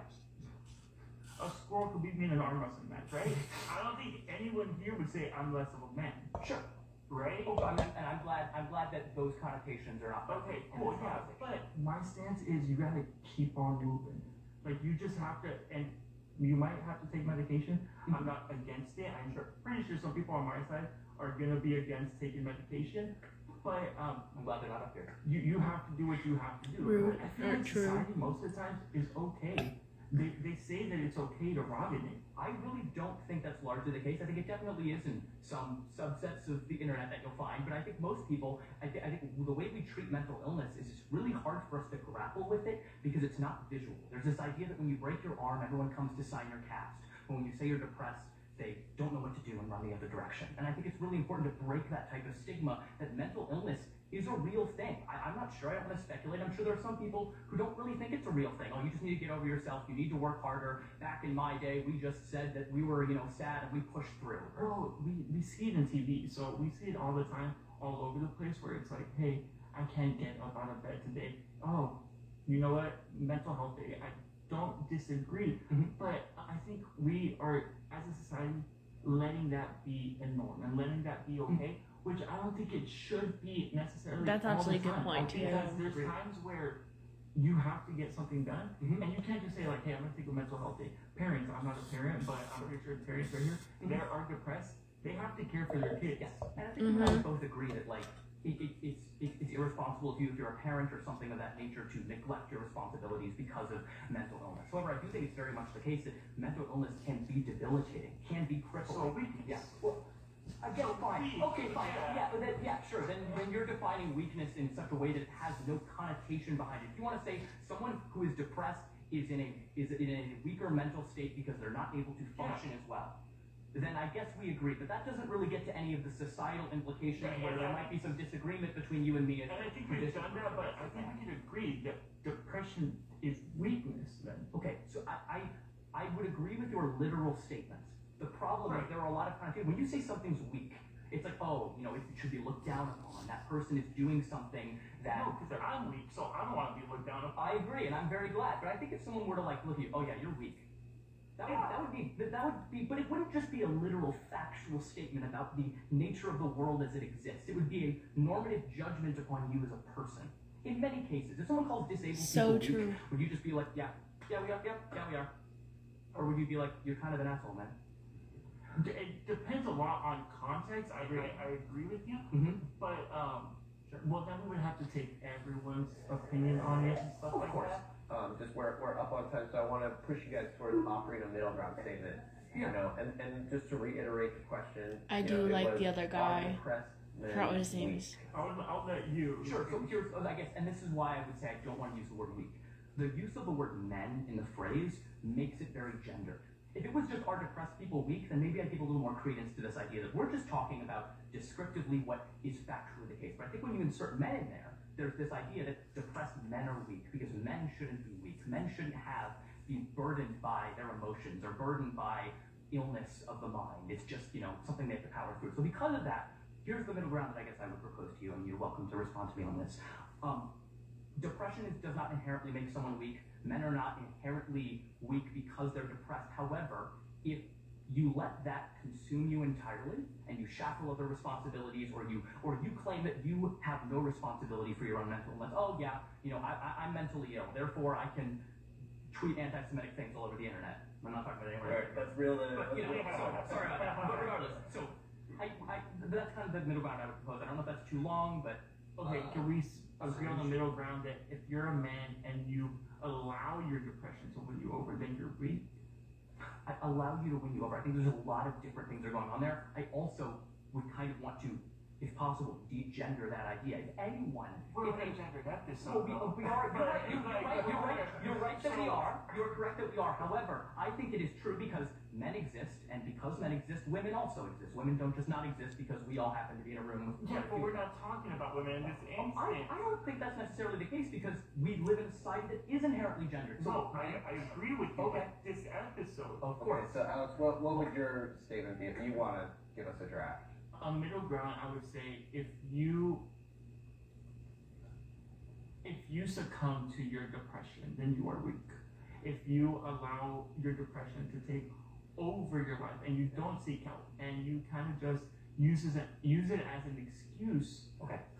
A squirrel could beat me in an arm wrestling match, right? I don't think anyone here would say I'm less of a man. Sure. Right? Oh, and I'm glad that those connotations are not. Okay, cool. Yeah, but my stance is you gotta keep on moving. Like you just have to, and you might have to take medication. I'm not against it. I'm pretty sure some people on my side are gonna be against taking medication. But I'm glad they're not up here. You have to do what you have to do. True. I feel like society most of the time is okay. They say that it's okay to rot in it. I really don't think that's largely the case. I think it definitely is in some subsets of the internet that you'll find, but I think most people, I think the way we treat mental illness is it's really hard for us to grapple with it because it's not visual. There's this idea that when you break your arm, everyone comes to sign your cast. But when you say you're depressed, they don't know what to do and run the other direction. And I think it's really important to break that type of stigma that mental illness is a real thing. I'm not sure, I don't want to speculate. I'm sure there are some people who don't really think it's a real thing. Oh, you just need to get over yourself, you need to work harder. Back in my day, we just said that we were, sad and we pushed through. Well, we see it in TV, so we see it all the time, all over the place, where it's like, hey, I can't get up out of bed today. Oh, you know what? Mental health day. I don't disagree, but I think we are, as a society, letting that be a norm and letting that be okay. Which I don't think it should be necessarily. That's actually a good point too. Because there's times where you have to get something done, and you can't just say like, "Hey, I'm gonna take a mental health day." Parents, I'm not a parent, but I'm pretty sure parents right here, they are depressed. They have to care for their kids. Yes, and I think we all both agree that like it's irresponsible of you if you're a parent or something of that nature to neglect your responsibilities because of mental illness. However, I do think it's very much the case that mental illness can be debilitating, can be crippling. So weakness. Yeah. Well, I guess fine. Okay, fine. Yeah, sure. Then you're defining weakness in such a way that it has no connotation behind it. If you want to say someone who is depressed is in a weaker mental state because they're not able to function as well, then I guess we agree. But that doesn't really get to any of the societal implications where there might be some disagreement between you and me. And I think we've done that, but I think we can agree that depression is weakness then. Okay, so I would agree with your literal statements. The problem is there are a lot of connotations. When you say something's weak, it's like, oh, you know, it should be looked down upon. That person is doing something that... No, because I'm weak, so I don't want to be looked down upon. I agree, and I'm very glad. But I think if someone were to like look at you, oh yeah, you're weak. That would be, but it wouldn't just be a literal factual statement about the nature of the world as it exists. It would be a normative judgment upon you as a person. In many cases, if someone calls disabled So people true. weak, would you just be like, yeah, we are? Or would you be like, you're kind of an asshole, man? It depends a lot on context. I agree with you, but well, then we would have to take everyone's opinion on it and stuff like that. Just we're up on time, so I want to push you guys towards offering a middle ground statement. You know, and just to reiterate the question. I do like the other guy. I forgot what his name is. I'll let you. Sure. So here's, I guess, and this is why I would say I don't want to use the word weak. The use of the word men in the phrase makes it very gendered. If it was just are depressed people weak, then maybe I'd give a little more credence to this idea that we're just talking about descriptively what is factually the case. But I think when you insert men in there, there's this idea that depressed men are weak because men shouldn't be weak. Men shouldn't be burdened by their emotions or burdened by illness of the mind. It's just, you know, something they have to power through. So because of that, here's the middle ground that I guess I would propose to you, and you're welcome to respond to me on this. Depression does not inherently make someone weak. Men are not inherently weak because they're depressed. However, if you let that consume you entirely and you shackle other responsibilities, or you claim that you have no responsibility for your own mental illness, oh yeah, you know, I'm mentally ill, therefore I can tweet anti-Semitic things all over the internet. I'm not talking about anywhere. That's real. But, you know, sorry about that. But regardless, so that's kind of the middle ground I would propose. I don't know if that's too long, but okay, can we agree on the middle ground that if you're a man and you allow your depression to win you over, then you're weak? I allow you to win you over. I think there's a lot of different things that are going on there. I also would kind of want to, if possible, degender that idea. If anyone... We're degendered at this. We are. You're right that we are. You're correct that we are. However, I think it is true because men exist, and because men exist, women also exist. Women don't just not exist because we all happen to be in a room with... Yeah, but we're not talking about women in this instance. I don't think that's necessarily the case because we live in a society that is inherently gendered. So I agree with you. Okay. This episode. Of course. Okay, so Alex, what would your statement be if you want to give us a draft? A middle ground, I would say, if you succumb to your depression, then you are weak. If you allow your depression to take over your life and you don't seek help and you kind of just use it as an excuse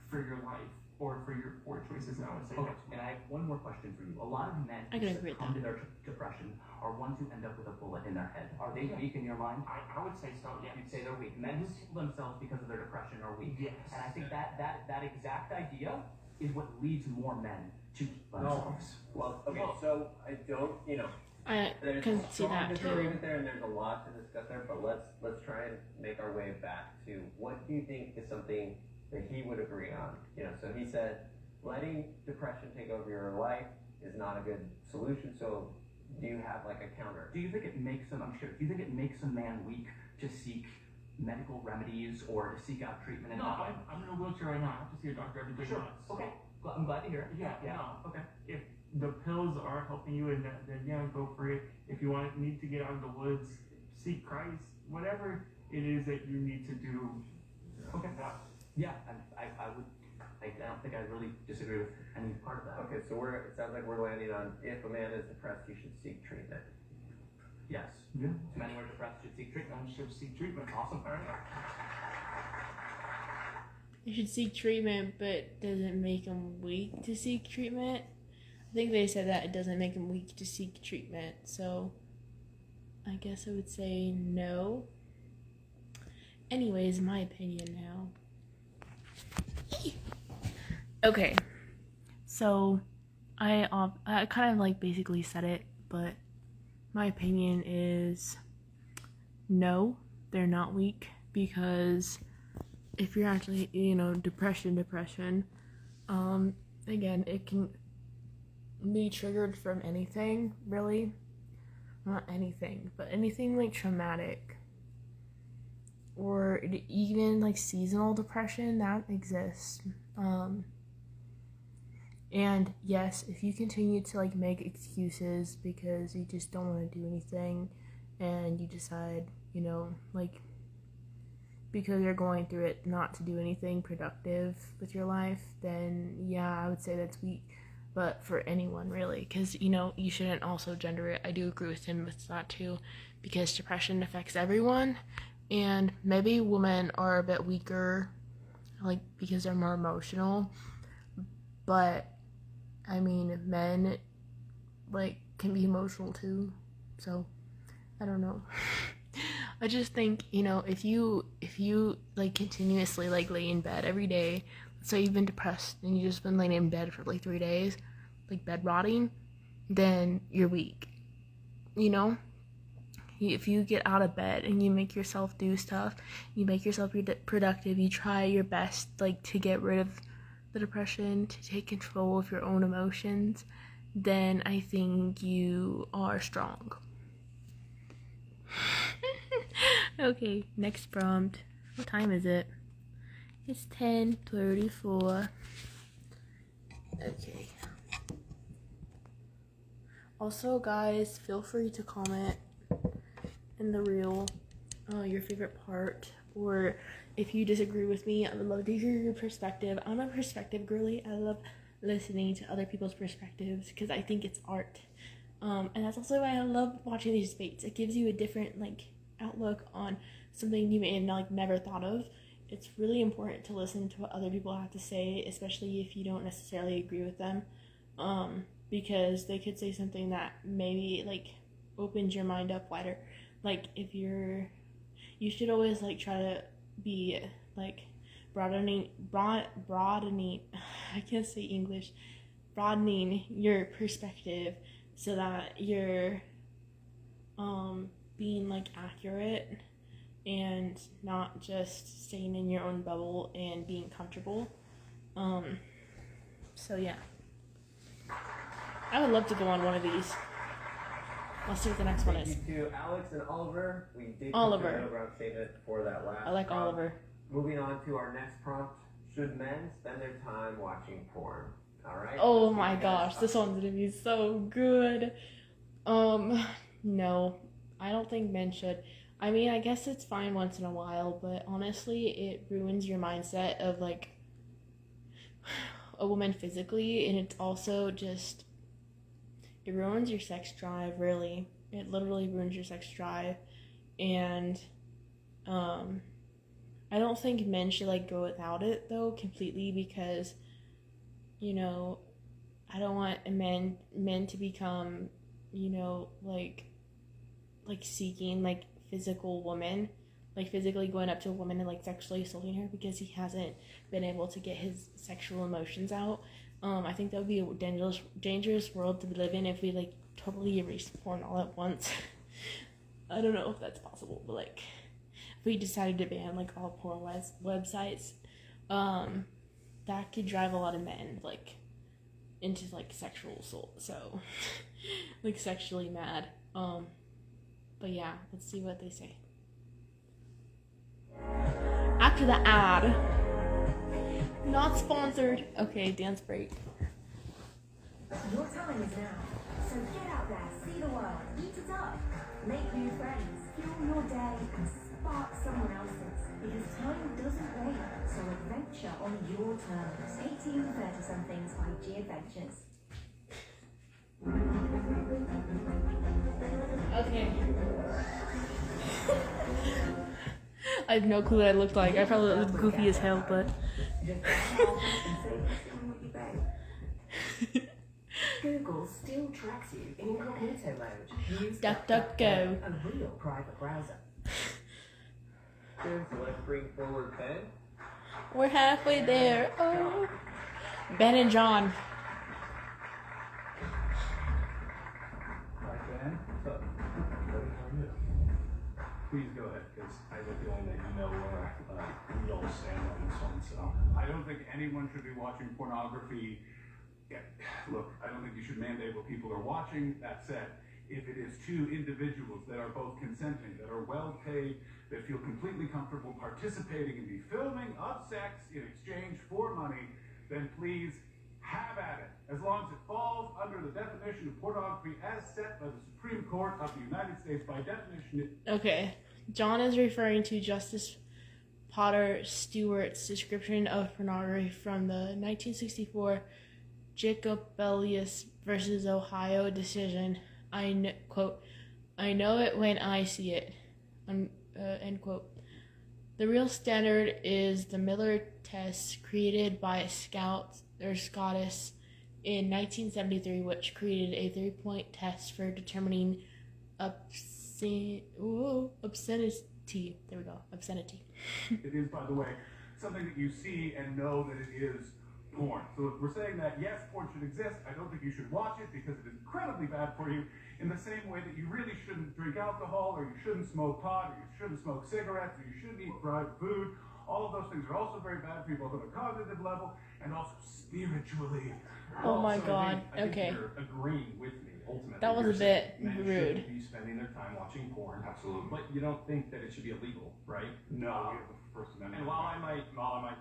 for your life or for your poor choices, I would say. Okay, and I have one more question for you. A lot of men who succumb to their depression are ones who end up with a bullet in their head. Are they weak in your mind? I would say so, yeah. You'd say they're weak. Men who kill themselves because of their depression are weak. Yes. And I think that exact idea is what leads more men to themselves. Well, okay, so I don't, you know, I there's can a see strong that too. disagreement there, and there's a lot to discuss there. But let's try and make our way back to what do you think is something that he would agree on? You know, so he said letting depression take over your life is not a good solution. So do you have like a counter? Do you think it makes them? Do you think it makes a man weak to seek medical remedies or to seek out treatment? No, I'm in a wheelchair right now. I have to see a doctor every 3 months. Okay. Well, I'm glad to hear it. Yeah. No. Okay. If the pills are helping you, and then yeah, go for it. If you need to get out of the woods, seek Christ. Whatever it is that you need to do. Okay. Yeah, I would. I don't think I really disagree with any part of that. Okay, so it sounds like we're landing on if a man is depressed, he should seek treatment. Yes. Yeah. Men who are depressed should seek treatment. Should seek treatment. Awesome. All right. They should seek treatment, but doesn't make them weak to seek treatment. I think they said that it doesn't make them weak to seek treatment, so I guess I would say no. Anyways, my opinion now. Okay, so I kind of like basically said it, but my opinion is no, they're not weak, because if you're actually, depression, again, it can be triggered from anything, really. Not anything, but anything like traumatic. Or even like seasonal depression, that exists. And yes, if you continue to make excuses because you just don't want to do anything, and you decide, you know, like, because you're going through it not to do anything productive with your life, then yeah, I would say that's weak. But for anyone, really, because, you know, you shouldn't also gender it. I do agree with him with that too, because depression affects everyone, and maybe women are a bit weaker, like, because they're more emotional, but I mean, men, like, can be emotional too, so I don't know. I just think, you know, if you like continuously like lay in bed every day, let's say you've been depressed and you've just been laying in bed for like 3 days, like bed rotting, then you're weak. You know, if you get out of bed and you make yourself do stuff, you make yourself productive, you try your best like to get rid of the depression, to take control of your own emotions, then I think you are strong. Okay, next prompt. What time is it? It's 10:34. Okay. Also, guys, feel free to comment in the reel your favorite part, or if you disagree with me, I would love to hear your perspective. I'm a perspective girly. I love listening to other people's perspectives because I think it's art. And that's also why I love watching these debates. It gives you a different like outlook on something you may have like never thought of. It's really important to listen to what other people have to say, especially if you don't necessarily agree with them, because they could say something that maybe like opens your mind up wider. Like if you should always like try to be like broadening I can't say English, broadening your perspective so that you're being like accurate and not just staying in your own bubble and being comfortable. So yeah, I would love to go on one of these. Let's see what the next one is. Thank you to Alex and Oliver. We did Oliver. put the middle ground statement for that last I like prompt. Oliver. Moving on to our next prompt. Should men spend their time watching porn? Alright. Oh my gosh, this one's gonna be so good. No, I don't think men should. I mean, I guess it's fine once in a while, but honestly, it ruins your mindset of like a woman physically, and it's also just, it ruins your sex drive, really. It literally ruins your sex drive, and I don't think men should like go without it though completely, because, you know, I don't want men to become, you know, like seeking like physical woman, like physically going up to a woman and like sexually assaulting her because he hasn't been able to get his sexual emotions out. I think that would be a dangerous world to live in if we like totally erase porn all at once. I don't know if that's possible, but like if we decided to ban like all porn websites, that could drive a lot of men like into like sexual assault, so like sexually mad. But yeah, let's see what they say. After the ad. Not sponsored. Okay, dance break. Your time is now. So get out there, see the world, eat it up, make new friends, fuel your day, and spark someone else's. Because time doesn't wait, so adventure on your terms. 18 to 30-somethings by G Adventures. Okay. I have no clue what I looked like. I probably looked goofy as hell, but Google still tracks you in incognito mode. Use DuckDuckGo. a real private browser. So let's bring forward Ben. We're halfway there. Oh, Ben and John. Hi, Ben. What's up? Please go ahead, because I have a feeling that you know where we all stand on this one. So I don't think anyone should be watching pornography. Yeah, look, I don't think you should mandate what people are watching. That said, if it is two individuals that are both consenting, that are well paid, that feel completely comfortable participating in the filming of sex in exchange for money, then please have at it. As long as it falls under the definition of pornography as set by the Supreme Court of the United States by definition. Okay, John is referring to Justice Potter Stewart's description of pornography from the 1964 Jubilees versus Ohio decision. Quote, I know it when I see it, end quote. The real standard is the Miller test created by Scottis in 1973, which created a 3-point test for determining obscenity. There we go, obscenity. It is, by the way, something that you see and know that it is porn. So if we're saying that, yes, porn should exist, I don't think you should watch it because it is incredibly bad for you, in the same way that you really shouldn't drink alcohol, or you shouldn't smoke pot, or you shouldn't smoke cigarettes, or you shouldn't eat fried food. All of those things are also very bad for you, both on a cognitive level and also spiritually. Oh my So God. I think Okay. you're agreeing with me, ultimately. That was You're a saying bit men rude. shouldn't be spending their time watching porn. Absolutely. But you don't think that it should be illegal, right? No, we have the First Amendment. And while I might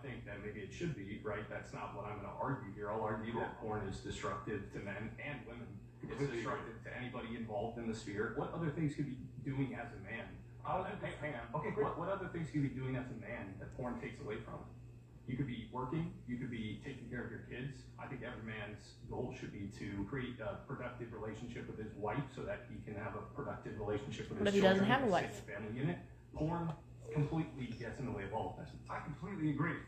think that maybe it should be, right, that's not what I'm going to argue here. I'll argue that porn is destructive to men and women. It's destructive to anybody involved in the sphere. What other things could be doing as a man? Hang on. Okay, great. What other things could you be doing as a man that porn takes away from? You could be working. You could be taking care of your kids. I think every man's goal should be to create a productive relationship with his wife so that he can have a productive relationship with What his if he children. doesn't have a safe wife? Family unit. Porn completely gets in the way of all of that. I completely agree.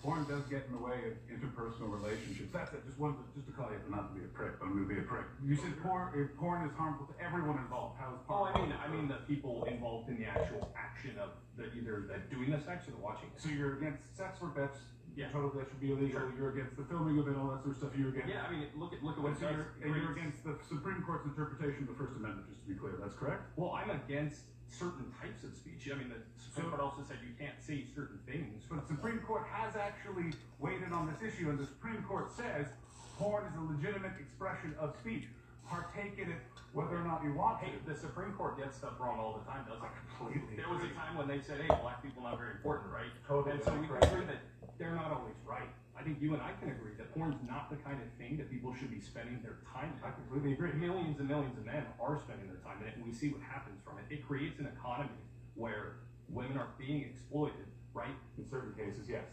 Porn does get in the way of interpersonal relationships. That's it. Just to call you, not to be a prick, but I'm going to be a prick. You said porn is harmful to everyone involved. How is porn? I mean the people involved in the actual action of either doing the sex or the watching. So you're against sex for bets? Yeah. Totally, that should be illegal. Sure. You're against the filming of it, all that sort of stuff. You're against. Yeah, I mean, look at what So it does. you're against the Supreme Court's interpretation of the First Amendment, just to be clear. That's correct. Well, I'm against certain types of speech. I mean, the Supreme Court also said you can't say certain things. But the Supreme Court has actually weighed in on this issue, and the Supreme Court says porn is a legitimate expression of speech. Partake in it whether or not you want to. Hey, the Supreme Court gets stuff wrong all the time, doesn't it? Completely. There was a time when they said, hey, black people are not very important, right? Totally. And so we can agree that they're not always right. I think you and I can agree that porn's not the kind of thing that people should be spending their time in. I completely agree. Millions and millions of men are spending their time in it, and we see what happens from it. It creates an economy where women are being exploited, right? In certain cases, yes.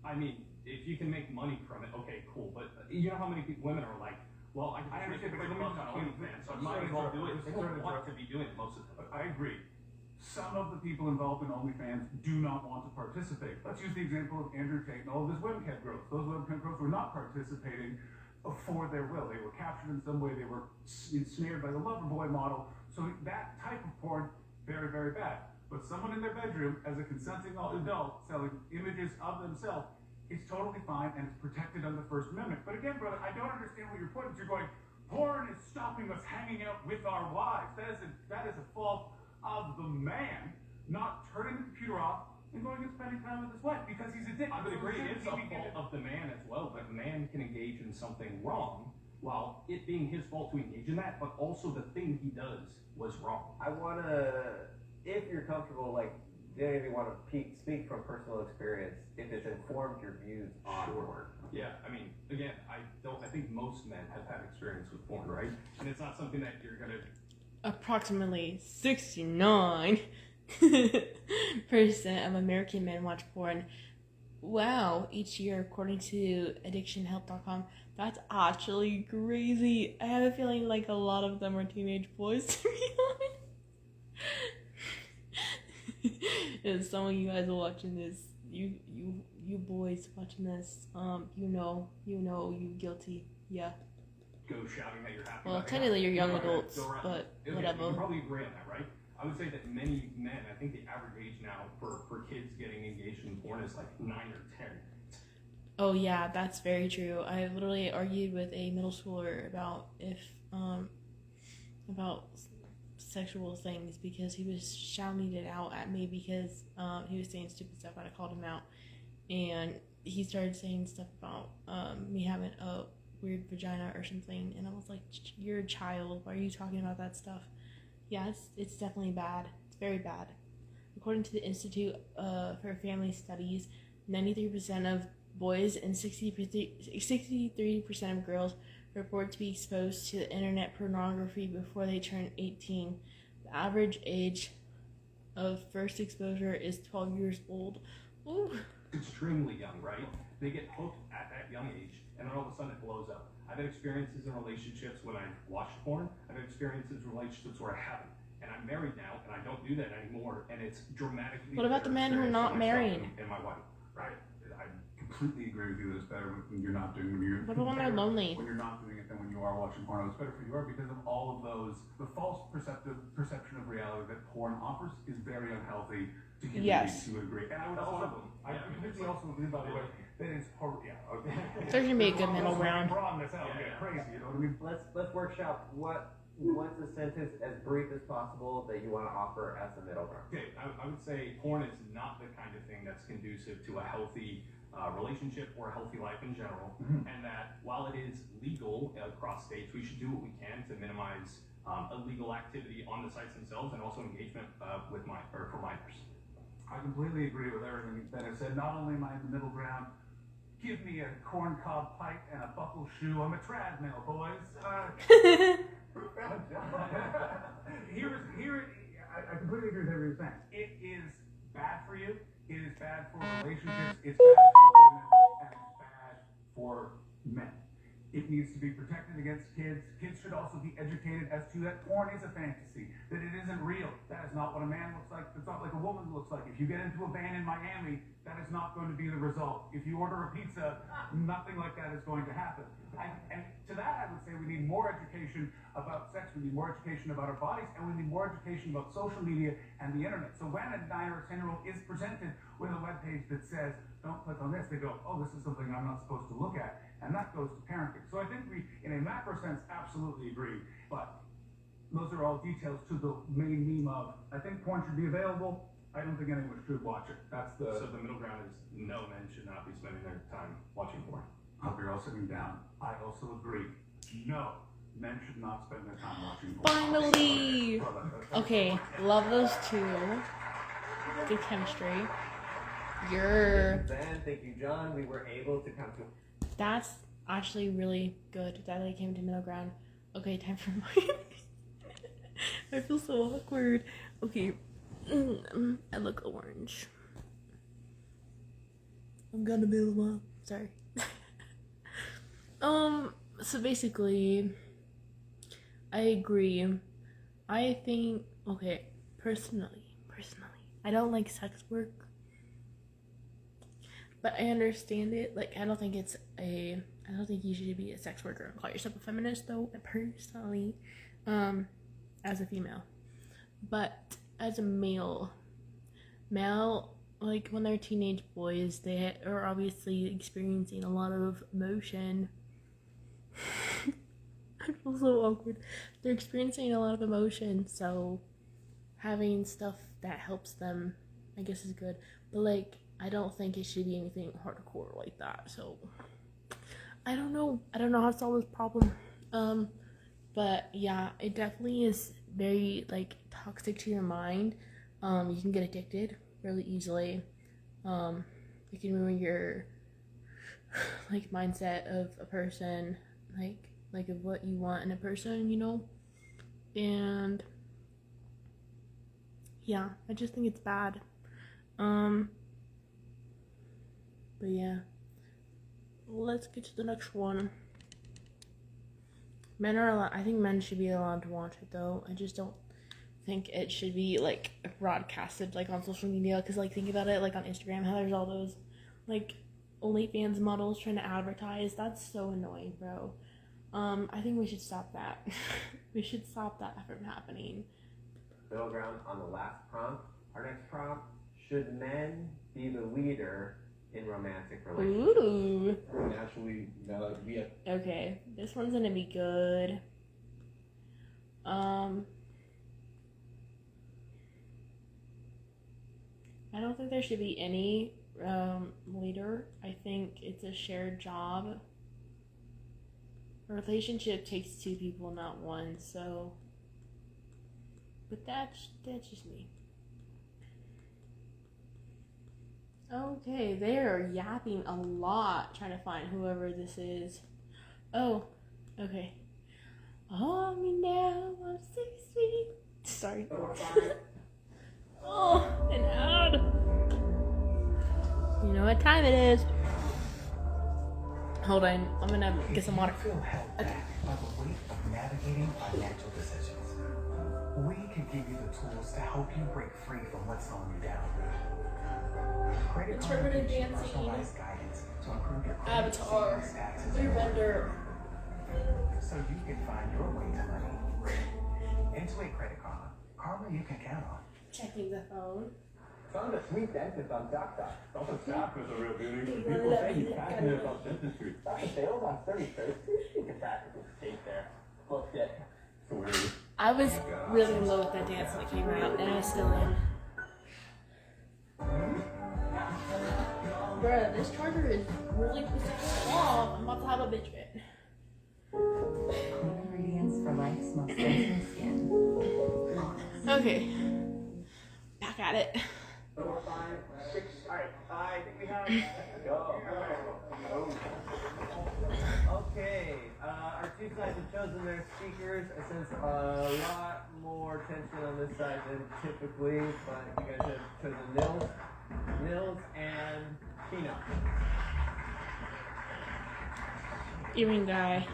I mean, if you can make money from it, okay, cool. But you know how many women are like, well, I understand, but let me just OnlyFans, so I might as well do it. They don't want to be doing it most of the time. I agree. Some of the people involved in OnlyFans do not want to participate. Let's use the example of Andrew Tate and all of his webcam girls. Those webcam girls were not participating for their will. They were captured in some way. They were ensnared by the lover boy model. So that type of porn, very, very bad. But someone in their bedroom, as a consenting adult, selling images of themselves, is totally fine and it's protected under the First Amendment. But again, brother, I don't understand what your point is. You're going, porn is stopping us hanging out with our wives. That is a fault of the man not turning the computer off and going and spending time with his wife because he's addicted. I would agree it's a fault of the man as well, but a man can engage in something wrong while it being his fault to engage in that, but also the thing he does was wrong. I want to, if you're comfortable, like, do any of you want to speak from personal experience if it's informed your views on porn? Yeah, I mean, again, I think most men have had experience with porn, right? And it's not something that you're gonna. Approximately 69% of American men watch porn. Wow, each year, according to addictionhelp.com. That's actually crazy. I have a feeling like a lot of them are teenage boys, to be honest. If some of you guys are watching this, you boys watching this, you know, you guilty. Yeah. Go shouting that you're happy. Well, about it. technically you're young Go ahead, adults, go around. but Okay, whatever. We can probably agree on that, right? I would say that many men, I think the average age now for kids getting engaged in porn is like 9 or 10. Oh yeah, that's very true. I literally argued with a middle schooler about sexual things because he was shouting it out at me because he was saying stupid stuff and I called him out, and he started saying stuff about me having a weird vagina or something, and I was like, you're a child, why are you talking about that stuff? Yeah, it's definitely bad. It's very bad. According to the Institute for Family Studies, 93% of boys and 63% of girls report to be exposed to internet pornography before they turn 18. The average age of first exposure is 12 years old. Ooh. Extremely young, right? They get hooked at that young age, and then all of a sudden it blows up. I've had experiences in relationships when I watched porn. I've had experiences in relationships where I haven't. And I'm married now, and I don't do that anymore, and it's dramatically. What about the men who are not married? And my wife, right? I completely agree with you that it's better when you're not doing it. What about when they're lonely? When you're not doing it than when you are watching porn. It's better for you because of all of those, the false perception of reality that porn offers is very unhealthy to human beings. You would agree. And I would completely also agree, by the way, that it's hard. Yeah. Okay. There's gonna be a good middle ground. Crazy, you know what I mean? Let's workshop what's a sentence as brief as possible that you want to offer as the middle ground. Okay, I would say porn is not the kind of thing that's conducive to a healthy relationship or a healthy life in general, and that while it is legal across states, we should do what we can to minimize illegal activity on the sites themselves and also engagement for minors. I completely agree with everything that I said. Not only am I in the middle ground, give me a corncob pipe and a buckle shoe. I'm a trad male, boys. I completely agree with everything you're saying. It is bad for you. It is bad for relationships. It's bad for women, and it's bad for men. It needs to be protected against kids. Kids should also be educated as to that porn is a fantasy, that it isn't real. That is not what a man looks like. That's not like a woman looks like. If you get into a van in Miami, that is not going to be the result. If you order a pizza, nothing like that is going to happen. And to that, I would say we need more education about sex. We need more education about our bodies, and we need more education about social media and the internet. So when a 9 or 10-year-old is presented with a webpage that says, don't click on this, they go, oh, this is something I'm not supposed to look at. And that goes to parenting. So I think we, in a macro sense, absolutely agree. But those are all details to the main meme of, I think porn should be available. I don't think anyone should watch it. So the middle ground is no men should not be spending their time watching porn. I hope you're all sitting down. I also agree. No, men should not spend their time watching porn. Finally! Okay, love those two. Good chemistry. Thank you, Ben. Thank you, John. We were able to come to. That's actually really good that they came to middle ground. Okay, time for mine. I feel so awkward. Okay, I look orange. I'm gonna be the one. Sorry. So basically, I agree. I think, okay, personally, I don't like sex work. But I understand it. Like, I don't think you should be a sex worker and call yourself a feminist, though, personally, as a female. But as a male, like, when they're teenage boys, they are obviously experiencing a lot of emotion. I feel so awkward. They're experiencing a lot of emotion, so having stuff that helps them, I guess, is good. But, like, I don't think it should be anything hardcore like that, so I don't know how to solve this problem. But yeah, it definitely is very, like, toxic to your mind. You can get addicted really easily. It can ruin your, like, mindset of a person, like of what you want in a person, you know? And yeah, I just think it's bad. But yeah, let's get to the next one. Men are allowed, I think men should be allowed to watch it, though. I just don't think it should be, like, broadcasted, like, on social media. Because, like, think about it, like, on Instagram, how there's all those, like, OnlyFans models trying to advertise. That's so annoying, bro. I think we should stop that. We should stop that from happening. Middle ground on the last prompt. Our next prompt: should men be the leader in romantic relationships? Ooh. Naturally, we have. Okay, this one's gonna be good. I don't think there should be any leader. I think it's a shared job. A relationship takes two people, not one, so. But that's just me. Okay, they are yapping a lot trying to find whoever this is. Oh, okay. Oh, me now, I'm 6 feet. Sorry. Oh, an ad. You know what time it is. Hold on, I'm gonna get some water. Feel held back by the weight of navigating financial decisions. We can give you the tools to help you break free from what's slowing you down. Credit Karma Interpretive gives you dancing. personalized guidance to improve your credit, Avatar. savings, taxes, Clear and more, vendor. so you can find your way to money. Into a Credit Karma, karma you can count on. Checking the phone. Found a sweet dentist on TikTok. Also, staff is a real beauty. People say he's passionate about dentistry. Dr. Sales on 31st. You can practically skate there. Booked it. So weird. I was really in love with that dance when it came out, and I still am. Bruh, this charger is really pissing me off. I'm about to have a bitch fit. Ingredients for life's most sensitive skin. Okay. Back at it. 4, 5, 6. Alright, I think we have. Go. Okay, our two sides have chosen their speakers. I sense a lot more tension on this side than typically, but you guys have chosen Nils and Kino. Earring guy.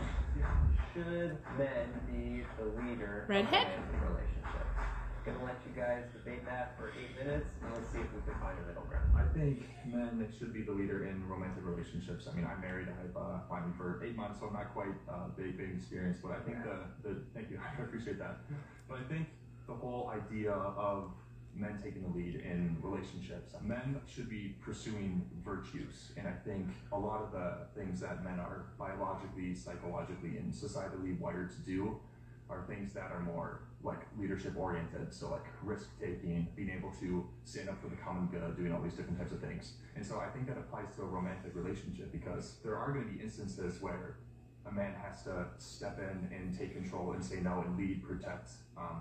Should men be the leader Redhead? of a relationship? Gonna let you guys debate that for 8 minutes, and let's see if we can find a middle ground. I think men should be the leader in romantic relationships. I mean, I'm married. I've been for 8 months, so I'm not quite big experience. But I think thank you, I appreciate that. But I think the whole idea of men taking the lead in relationships, men should be pursuing virtues, and I think a lot of the things that men are biologically, psychologically, and societally wired to do are things that are more like leadership oriented, so like risk taking, being able to stand up for the common good, doing all these different types of things. And so I think that applies to a romantic relationship, because there are going to be instances where a man has to step in and take control and say no and lead, protect,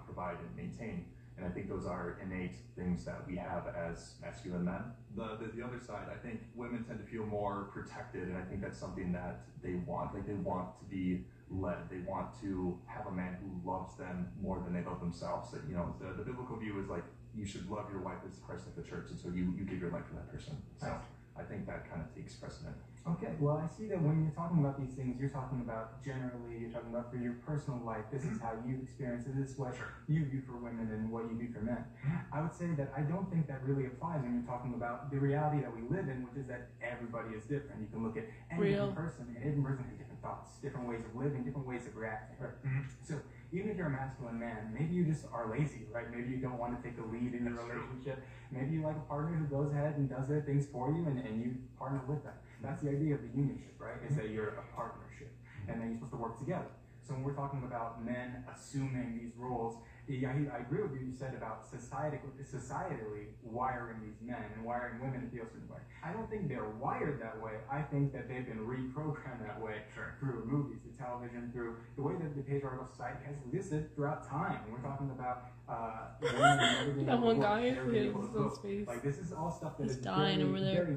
provide, and maintain. And I think those are innate things that we have as masculine men. The other side, I think women tend to feel more protected, and I think that's something that they want. Like, they want to be led. They want to have a man who loves them more than they love themselves. That, you know, the biblical view is like, you should love your wife as Christ of the church, and so you give your life for that person. So I think that kind of takes precedent. Okay, well, I see that when you're talking about these things, you're talking about generally, you're talking about for your personal life, this is how you experience it, this is what you do for women and what you do for men. I would say that I don't think that really applies when you're talking about the reality that we live in, which is that everybody is different. You can look at any different person, and every person has different thoughts, different ways of living, different ways of reacting. Right? So even if you're a masculine man, maybe you just are lazy, right? Maybe you don't want to take the lead in your relationship. Maybe you like a partner who goes ahead and does their things for you, and you partner with them. That's the idea of the unionship, right? Is that you're a partnership, and then you're supposed to work together. So when we're talking about men assuming these roles, I agree with you. You said about societally wiring these men and wiring women to feel a certain way. I don't think they're wired that way. I think that they've been reprogrammed that way through movies, through television, through the way that the patriarchal society has existed throughout time. And we're talking about women never being able to work, never being able to cook. Like, this is all stuff that is very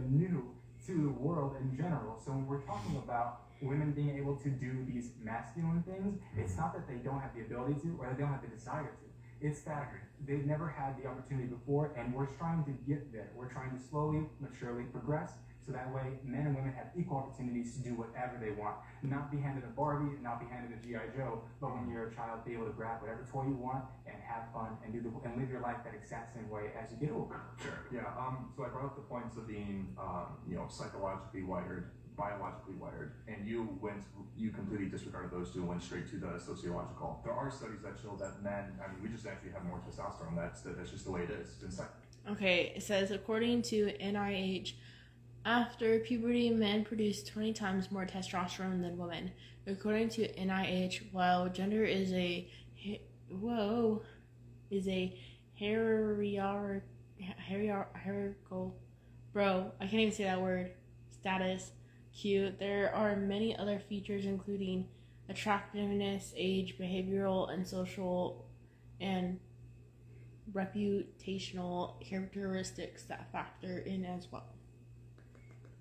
new to the world in general. So when we're talking about women being able to do these masculine things, it's not that they don't have the ability to or they don't have the desire to. It's that they've never had the opportunity before, and we're trying to get there. We're trying to slowly, maturely progress, so that way men and women have equal opportunities to do whatever they want. Not be handed a Barbie, and not be handed a G.I. Joe, but when you're a child, be able to grab whatever toy you want and have fun and live your life that exact same way as you get older. Sure. Yeah. So I brought up the points of being, psychologically wired, biologically wired, and you completely disregarded those two and went straight to the sociological. There are studies that show that men, we just actually have more testosterone. That's just the way it is. Okay, it says according to NIH, after puberty, men produce 20 times more testosterone than women. According to NIH, while gender is a hierarchical, I can't even say that word, status, cute, there are many other features including attractiveness, age, behavioral and social, and reputational characteristics that factor in as well.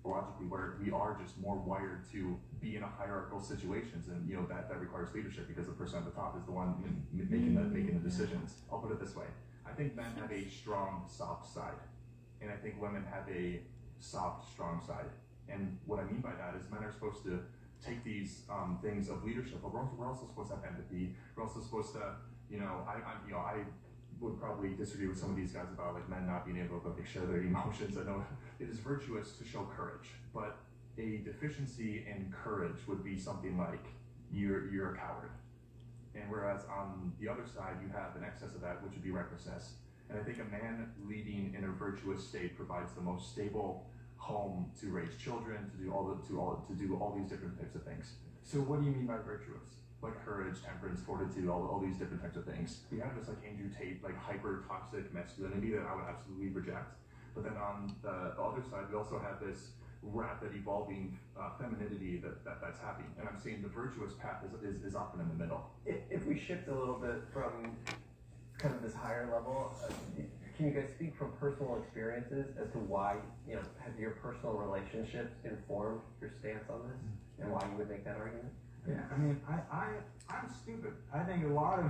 Logically, where we are just more wired to be in a hierarchical situations, and that requires leadership, because the person at the top is the one making the decisions. I'll put it this way: I think men have a strong, soft side, and I think women have a soft, strong side. And what I mean by that is men are supposed to take these things of leadership, but we're also supposed to have empathy. We're also supposed to, I would probably disagree with some of these guys about like men not being able to like, share their emotions. I know it is virtuous to show courage, but a deficiency in courage would be something like you're a coward. And whereas on the other side, you have an excess of that, which would be recklessness. And I think a man leading in a virtuous state provides the most stable home to raise children, to do all these different types of things. So what do you mean by virtuous? Like courage, temperance, fortitude, all these different types of things. We have this like Andrew Tate, like hyper toxic masculinity that I would absolutely reject. But then on the other side, we also have this rapid evolving femininity that's happening. And I'm saying the virtuous path is often in the middle. If we shift a little bit from kind of this higher level, can you guys speak from personal experiences as to why, have your personal relationships informed your stance on this and why you would make that argument? Yeah, I mean, I'm stupid. I think a lot of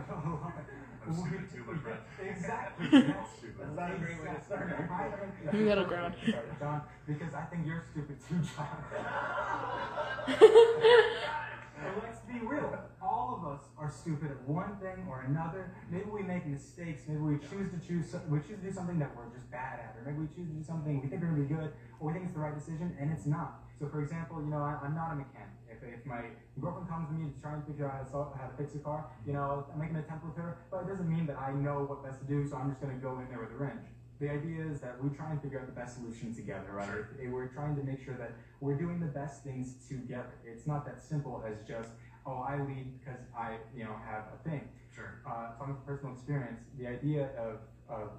I'm stupid too, my friend. Exactly. That's stupid. That's not a great way to start. Middle ground. John, because I think you're stupid too, John. And let's be real. All of us are stupid at one thing or another. Maybe we make mistakes. Maybe we choose to do something that we're just bad at, or maybe we choose to do something we think we're gonna be good, or we think it's the right decision, and it's not. So, for example, I'm not a mechanic. If my girlfriend comes to me to try and figure out how to fix a car, I'm making an attempt with her, but it doesn't mean that I know what best to do, so I'm just going to go in there with a wrench. The idea is that we try and figure out the best solution together, right? Sure. We're trying to make sure that we're doing the best things together. It's not that simple as just, I lead because I, have a thing. Sure. From personal experience, the idea of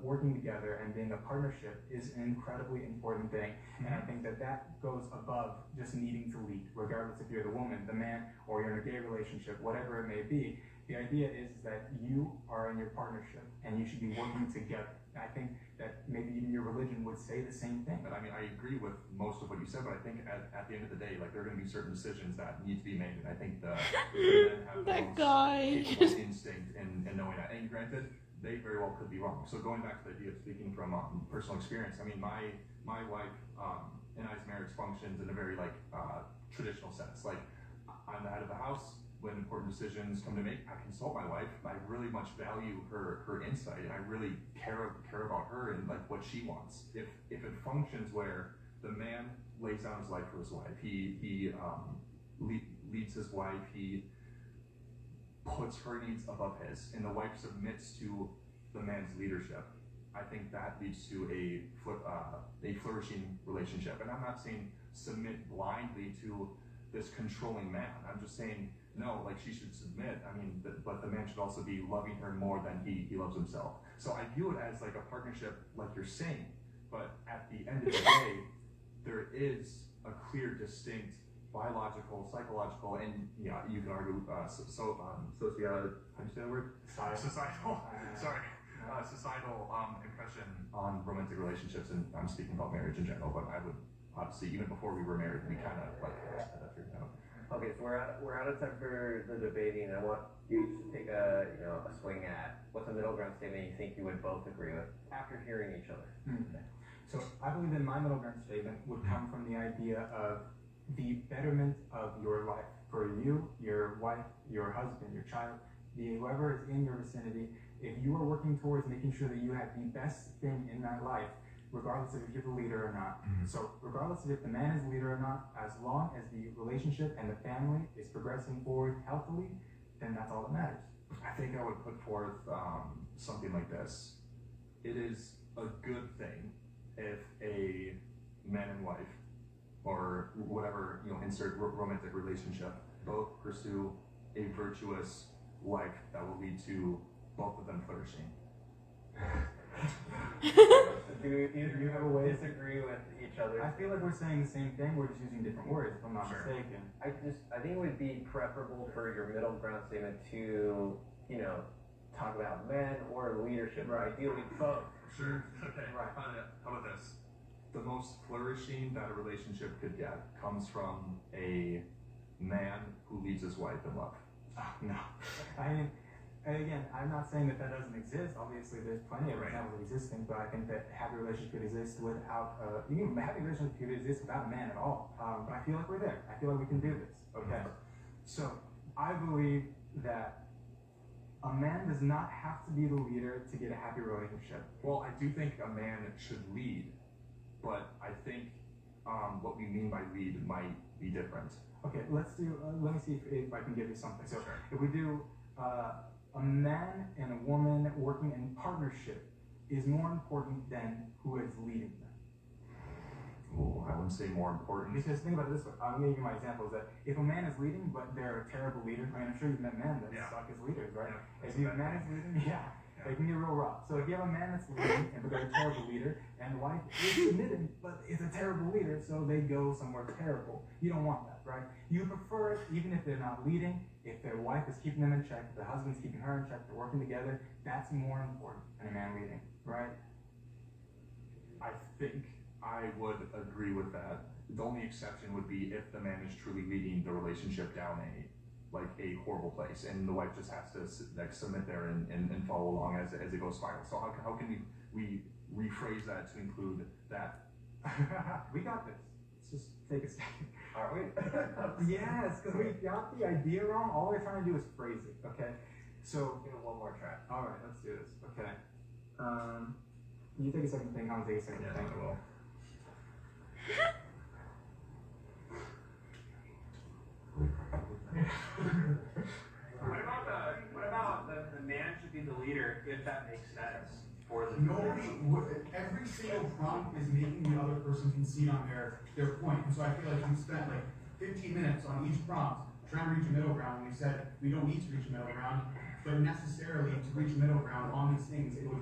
working together and being a partnership is an incredibly important thing. And I think that goes above just needing to lead, regardless if you're the woman, the man, or you're in a gay relationship, whatever it may be. The idea is that you are in your partnership and you should be working together. I think that maybe even your religion would say the same thing. But I mean, I agree with most of what you said, but I think at the end of the day, like there are going to be certain decisions that need to be made, and I think the men have That the guy. most capable instinct in knowing that. And granted, they very well could be wrong. So going back to the idea of speaking from personal experience, I mean, my wife and I's marriage functions in a very traditional sense. Like I'm the head of the house. When important decisions come to make, I consult my wife. I really much value her insight, and I really care about her and like what she wants. If it functions where the man lays down his life for his wife, he leads his wife, he puts her needs above his, and the wife submits to the man's leadership, I think that leads to a flourishing relationship. And I'm not saying submit blindly to this controlling man. I'm just saying, no, like she should submit. I mean, but the man should also be loving her more than he loves himself. So I view it as like a partnership, like you're saying. But at the end of the day, there is a clear, distinct biological, psychological, and you can argue societal. How do you say that word? Societal. Sorry. Societal impression on romantic relationships, and I'm speaking about marriage in general. But I would obviously, even before we were married, we kind of like had that figured out. Okay, so we're out of time for the debating. I want you to take a swing at what's a middle ground statement you think you would both agree with after hearing each other. So I believe that my middle ground statement would come from the idea of the betterment of your life for you, your wife, your husband, your child, whoever is in your vicinity. If you are working towards making sure that you have the best thing in that life, regardless of if you're the leader or not. So regardless of if the man is the leader or not, as long as the relationship and the family is progressing forward healthily, then that's all that matters. I think I would put forth something like this. It is a good thing if a man and wife, or whatever, insert romantic relationship, both pursue a virtuous life that will lead to both of them flourishing. Do you have a way to disagree with each other? I feel like we're saying the same thing, we're just using different words, if I'm not mistaken. I think it would be preferable for your middle ground statement to, talk about men or leadership, or ideally both. Sure. Okay. Right. How about this? The most flourishing that a relationship could get comes from a man who leads his wife in love. No. I mean, And again, I'm not saying that doesn't exist. Obviously, there's plenty of examples of existing, but I think that happy relationship could exist without, even happy relationship could exist without a man at all. But I feel like we're there. I feel like we can do this. Okay. So I believe that a man does not have to be the leader to get a happy relationship. Well, I do think a man should lead, but I think what we mean by lead might be different. Okay, let's do, let me see if I can give you something. So if we do a man and a woman working in partnership is more important than who is leading them. Ooh, I wouldn't say more important. Because think about it this way. I'm going to give you my example is that if a man is leading, but they're a terrible leader, I mean, I'm sure you've met men that suck as leaders, right? If you have a man is leading, they can get real rough. So if you have a man that's leading, but they're a terrible leader, and the wife is submitting, but is a terrible leader, so they go somewhere terrible. You don't want that, right? You prefer it, even if they're not leading, if their wife is keeping them in check, if the husband's keeping her in check, they're working together, that's more important than a man leading, right? I think I would agree with that. The only exception would be if the man is truly leading the relationship down a horrible place, and the wife just has to submit there and follow along as it goes spiral. So how can we rephrase that to include that? We got this. Let's just take a second. Are we? Yes, because we got the idea wrong. All we're trying to do is phrase it, okay? So, give it one more try. All right, let's do this, okay? You take a second thing, I'll take a second thing. I will. What about the man should be the leader if that makes sense for the Every single prompt is making the other person concede on their point. And so I feel like we spent like 15 minutes on each prompt trying to reach a middle ground, and we said we don't need to reach a middle ground, but necessarily to reach a middle ground on these things, it would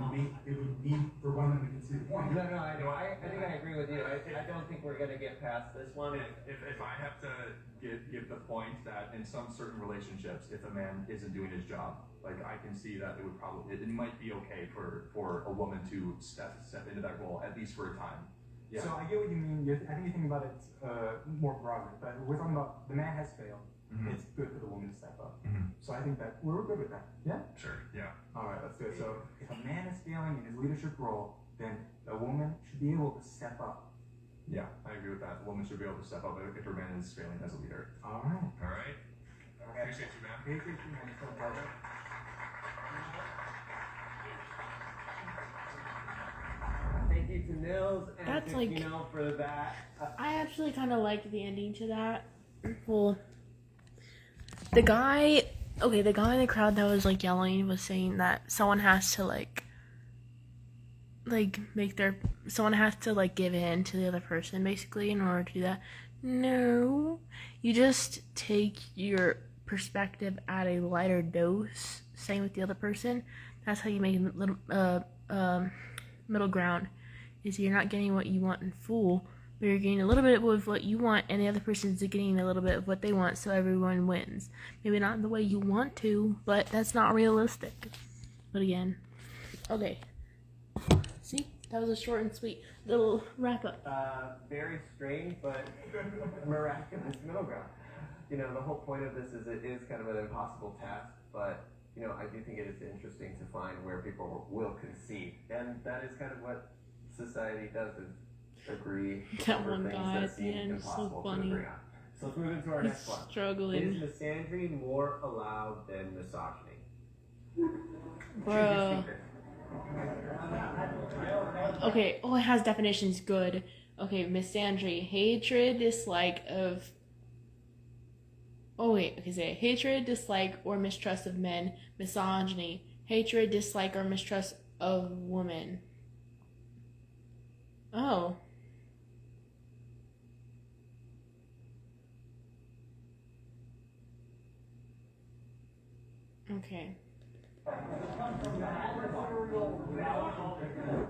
need for one of them to concede the point. No, I know. I think I agree with you. I don't think we're gonna get past this one. If I have to give the point that in some certain relationships, if a man isn't doing his job, like I can see that it might be okay for a woman to step into that role, at least for a time. Yeah. So I get what you mean. I think you think about it more broadly, but we're talking about the man has failed. Mm-hmm. It's good for the woman to step up. Mm-hmm. So I think that we're good with that. Yeah? Sure, yeah. All right, let's do it. So if a man is failing in his leadership role, then a woman should be able to step up. Yeah, I agree with that. The woman should be able to step up if her man is failing as a leader. All right. All right. Appreciate you, man. Appreciate you, man. It's been a pleasure. Thank you to Nils and That's to Kino for that. I actually kind of liked the ending to that. Well, the guy in the crowd that was like yelling was saying that someone has to someone has to give in to the other person basically in order to do that. No, you just take your perspective at a lighter dose. Same with the other person. That's how you make a little middle ground. Is you're not getting what you want in full, but you're getting a little bit of what you want, and the other person's getting a little bit of what they want, so everyone wins. Maybe not in the way you want to, but that's not realistic. But again, okay. See, that was a short and sweet little wrap up. Very strange, but miraculous middle ground. The whole point of this is it is kind of an impossible task, but I do think it is interesting to find where people will concede, and that is kind of what society does, is agree That over one things guy that at the seem end is so impossible to funny. agree on. So let's move into our next one. Struggling. Is misandry more allowed than misogyny? Bro. Okay, it has definitions. Good. Okay, misandry, hatred, dislike of. Say hatred, dislike, or mistrust of men. Misogyny, hatred, dislike, or mistrust of women. Oh. Okay.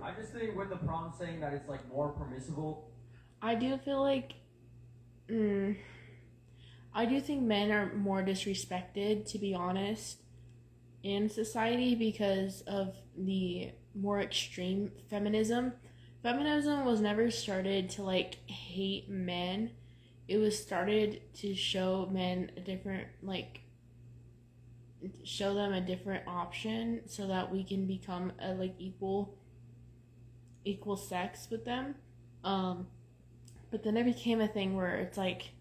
I just think with the prompt saying that it's more permissible. I do feel like, I do think men are more disrespected, to be honest, in society because of the more extreme feminism. Feminism was never started to hate men. It was started to show men a different show them a different option so that we can become a like equal sex with them. But then it became a thing where it's like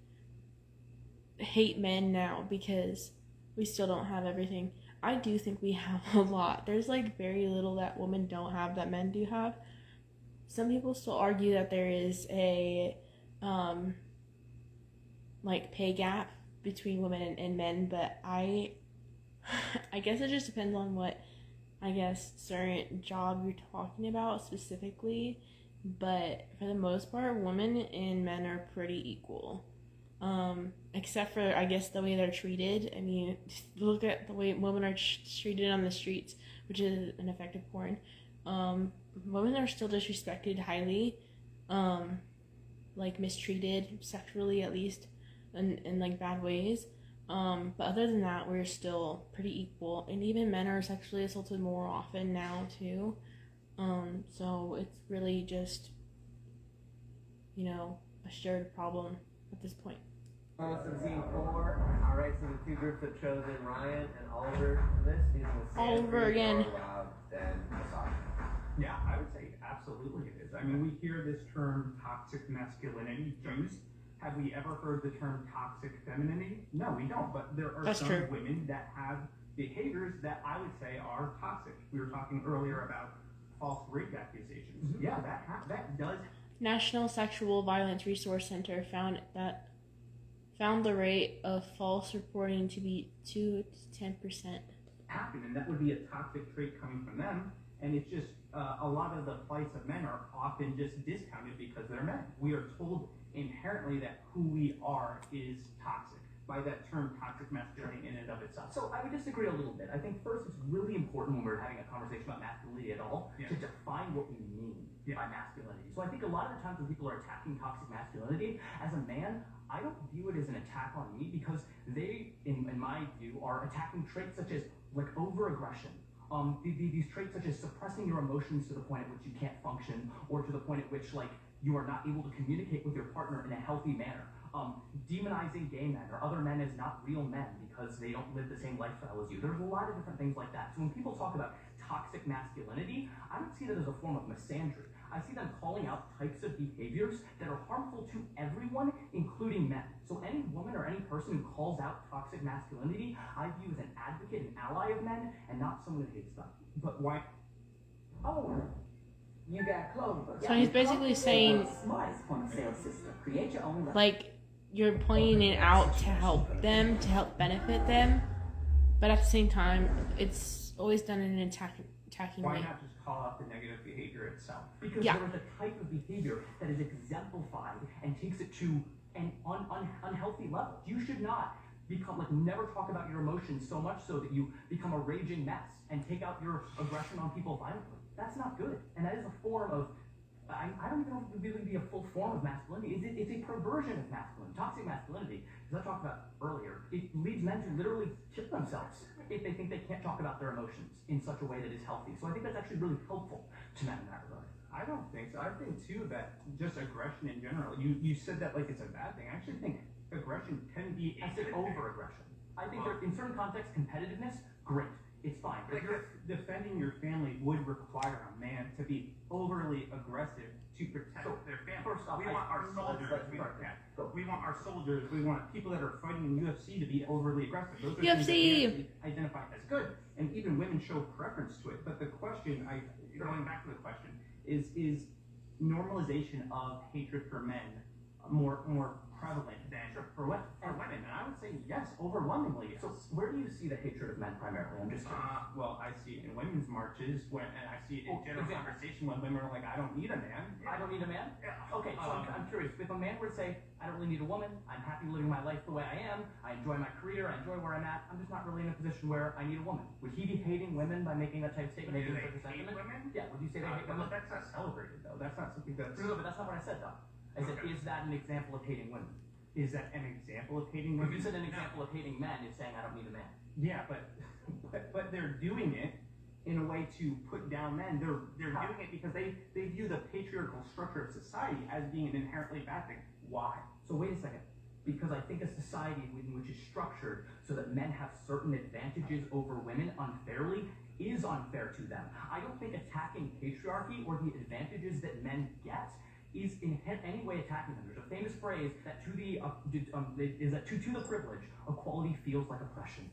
hate men now because we still don't have everything. I do think we have a lot. There's like very little that women don't have that men do have. Some people still argue that there is a like pay gap between women and men, but I guess it just depends on what certain job you're talking about specifically. But for the most part, women and men are pretty equal. Except for, I guess, the way they're treated. I mean, look at the way women are treated on the streets, which is an effect of porn. Women are still disrespected highly, like mistreated sexually at least, in like bad ways. But other than that, we're still pretty equal, and even men are sexually assaulted more often now too. So it's really just, a shared problem at this point. So scene 4. Alright, so the two groups have chosen Ryan and Oliver for this. These are the Oliver again. more loud than misogyny. Yeah, I would say absolutely it is. I mean, we hear this term toxic masculinity used. Have we ever heard the term toxic femininity? No, we don't. But there are some women that have behaviors that I would say are toxic. We were talking earlier about false rape accusations. Yeah, that does. National Sexual Violence Resource Center found the rate of false reporting to be 2 to 10%. Happen, and that would be a toxic trait coming from them. And it's just a lot of the plights of men are often just discounted because they're men. We are told inherently that who we are is toxic by that term toxic masculinity in and of itself. So I would disagree a little bit. I think first it's really important when we're having a conversation about masculinity at all to define what we mean by masculinity. So I think a lot of the times when people are attacking toxic masculinity, as a man, I don't view it as an attack on me because they, in my view, are attacking traits such as like over-aggression. These traits such as suppressing your emotions to the point at which you can't function, or to the point at which like you are not able to communicate with your partner in a healthy manner. Demonizing gay men or other men as not real men because they don't live the same lifestyle as you. There's a lot of different things like that. So when people talk about toxic masculinity, I don't see that as a form of misandry. I see them calling out types of behaviors that are harmful to everyone, including men. So any woman or any person who calls out toxic masculinity, I view as an advocate, an ally of men, and not someone who hates them. But why? Oh, you got Clover. So he's basically saying, Smartest point of sale system. Create your own. Like, you're pointing it out to help them, to help benefit them, but at the same time, it's always done in an attacking Why way. not just call out the negative behavior itself? Because there is a type of behavior that is exemplified and takes it to an unhealthy level. You should not become like never talk about your emotions so much so that you become a raging mess and take out your aggression on people violently. That's not good, and that is a form of. I don't even know if it would really be a full form of masculinity. It's a perversion of masculinity. Toxic masculinity, as I talked about earlier, it leads men to literally kill themselves if they think they can't talk about their emotions in such a way that is healthy. So I think that's actually really helpful to men in that regard. I don't think so. I think too that just aggression in general. You said that like it's a bad thing. I actually think aggression can be. I said over-aggression. I think in certain contexts, competitiveness, great. It's fine. Like defending your family would require a man to be overly aggressive to protect their family. First off, we want our soldiers. We want our soldiers. We want people that are fighting in UFC to be overly aggressive. Those are things that we identify as good, and even women show preference to it. But the question, going back to the question, is normalization of hatred for men more prevalent than for women? And I would say yes, overwhelmingly yes. So where do you see the hatred of men primarily? I'm just curious. Well, I see it in women's marches, and I see it in general conversation when women are like, I don't need a man. I don't need a man? Yeah. Okay, so I'm curious. If a man were to say, I don't really need a woman, I'm happy living my life the way I am, I enjoy my career, I enjoy where I'm at, I'm just not really in a position where I need a woman. Would he be hating women by making that type of statement? Do they hate women? Yeah, would you say they hate women? That's not celebrated, though. That's not something that's... No, but that's not what I said, though. I said, is that an example of hating women? Is that an example of hating women? If you said an example of hating men, is saying I don't need a man. Yeah, but they're doing it in a way to put down men. They're doing it because they view the patriarchal structure of society as being an inherently bad thing. Why? So wait a second. because I think a society in which is structured so that men have certain advantages over women unfairly is unfair to them. I don't think attacking patriarchy or the advantages that men get is in any way attacking them. There's a famous phrase that to the privilege, equality feels like oppression.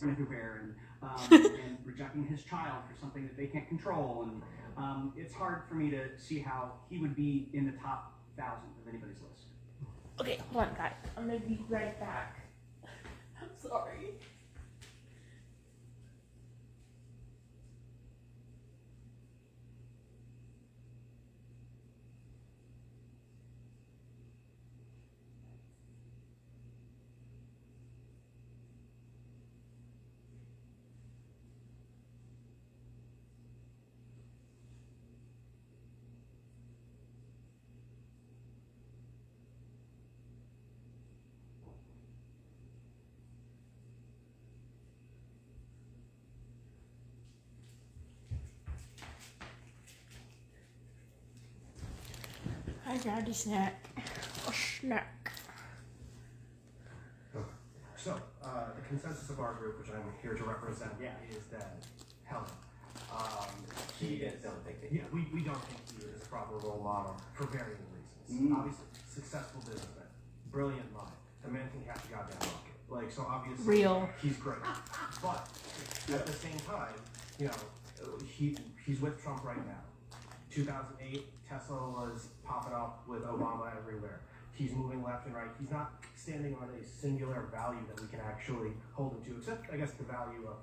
everywhere and and rejecting his child for something that they can't control, and it's hard for me to see how he would be in the top 1,000 of anybody's list. Okay, hold on, guys. I'm gonna be right back. I'm sorry. I grabbed a snack. A snack. So, the consensus of our group, which I'm here to represent, is that Helen, You guys don't think that? yeah, we don't think he is a proper role model for varying reasons. Obviously, successful businessman, brilliant mind, the man can catch a goddamn rocket. Like, so obviously, Real. he's great. But at the same time, you know, he's with Trump right now. 2008, Tesla was popping up with Obama everywhere. He's moving left and right. He's not standing on a singular value that we can actually hold him to, except, I guess, the value of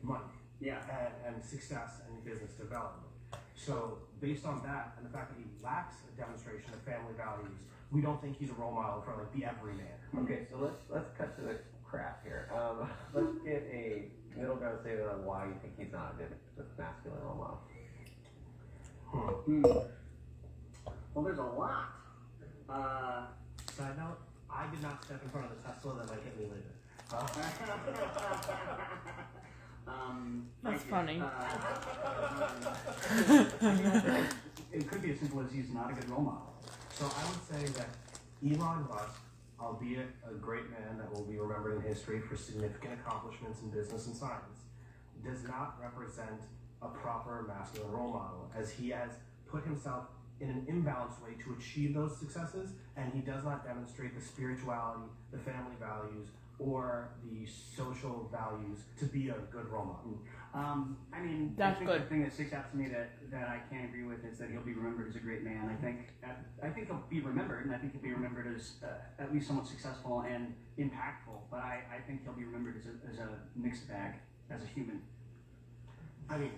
money. Yeah. And success and business development. So, based on that, and the fact that he lacks a demonstration of family values, we don't think he's a role model for, like, the everyman. Okay, so let's cut to the crap here. Let's get a middle ground statement on why you think he's not a good masculine role model. Well, there's a lot. Side note, I did not step in front of the Tesla that might hit me later. That's funny. It could be as simple as he's not a good role model. So I would say that Elon Musk, albeit a great man that will be remembered in history for significant accomplishments in business and science, does not represent a proper masculine role model, as he has put himself in an imbalanced way to achieve those successes, and he does not demonstrate the spirituality, the family values, or the social values to be a good role model. I mean, That's I think good. the thing that sticks out to me that I can't agree with is that he'll be remembered as a great man. I think he'll be remembered, and I think he'll be remembered as at least somewhat successful and impactful. But I think he'll be remembered as a mixed bag, as a human. I mean,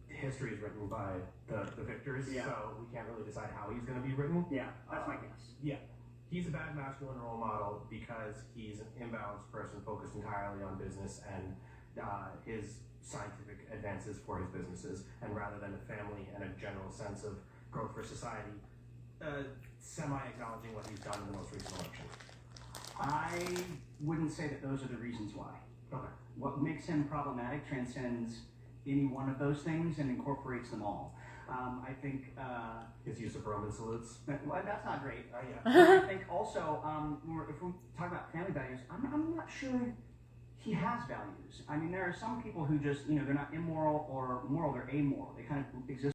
history is written by the victors, Yeah. so we can't really decide how he's going to be written. Yeah, that's my guess. Yeah. He's a bad masculine role model because he's an imbalanced person focused entirely on business and his scientific advances for his businesses, and rather than a family and a general sense of growth for society, semi-acknowledging what he's done in the most recent election. I wouldn't say that those are the reasons why. Okay. What makes him problematic transcends any one of those things and incorporates them all. I think his use of Roman salutes. Well, that's not great. Yeah. I think also, if we talk about family values, I'm not sure he has values. I mean, there are some people who just, they're not immoral or moral, they're amoral. They kind of exist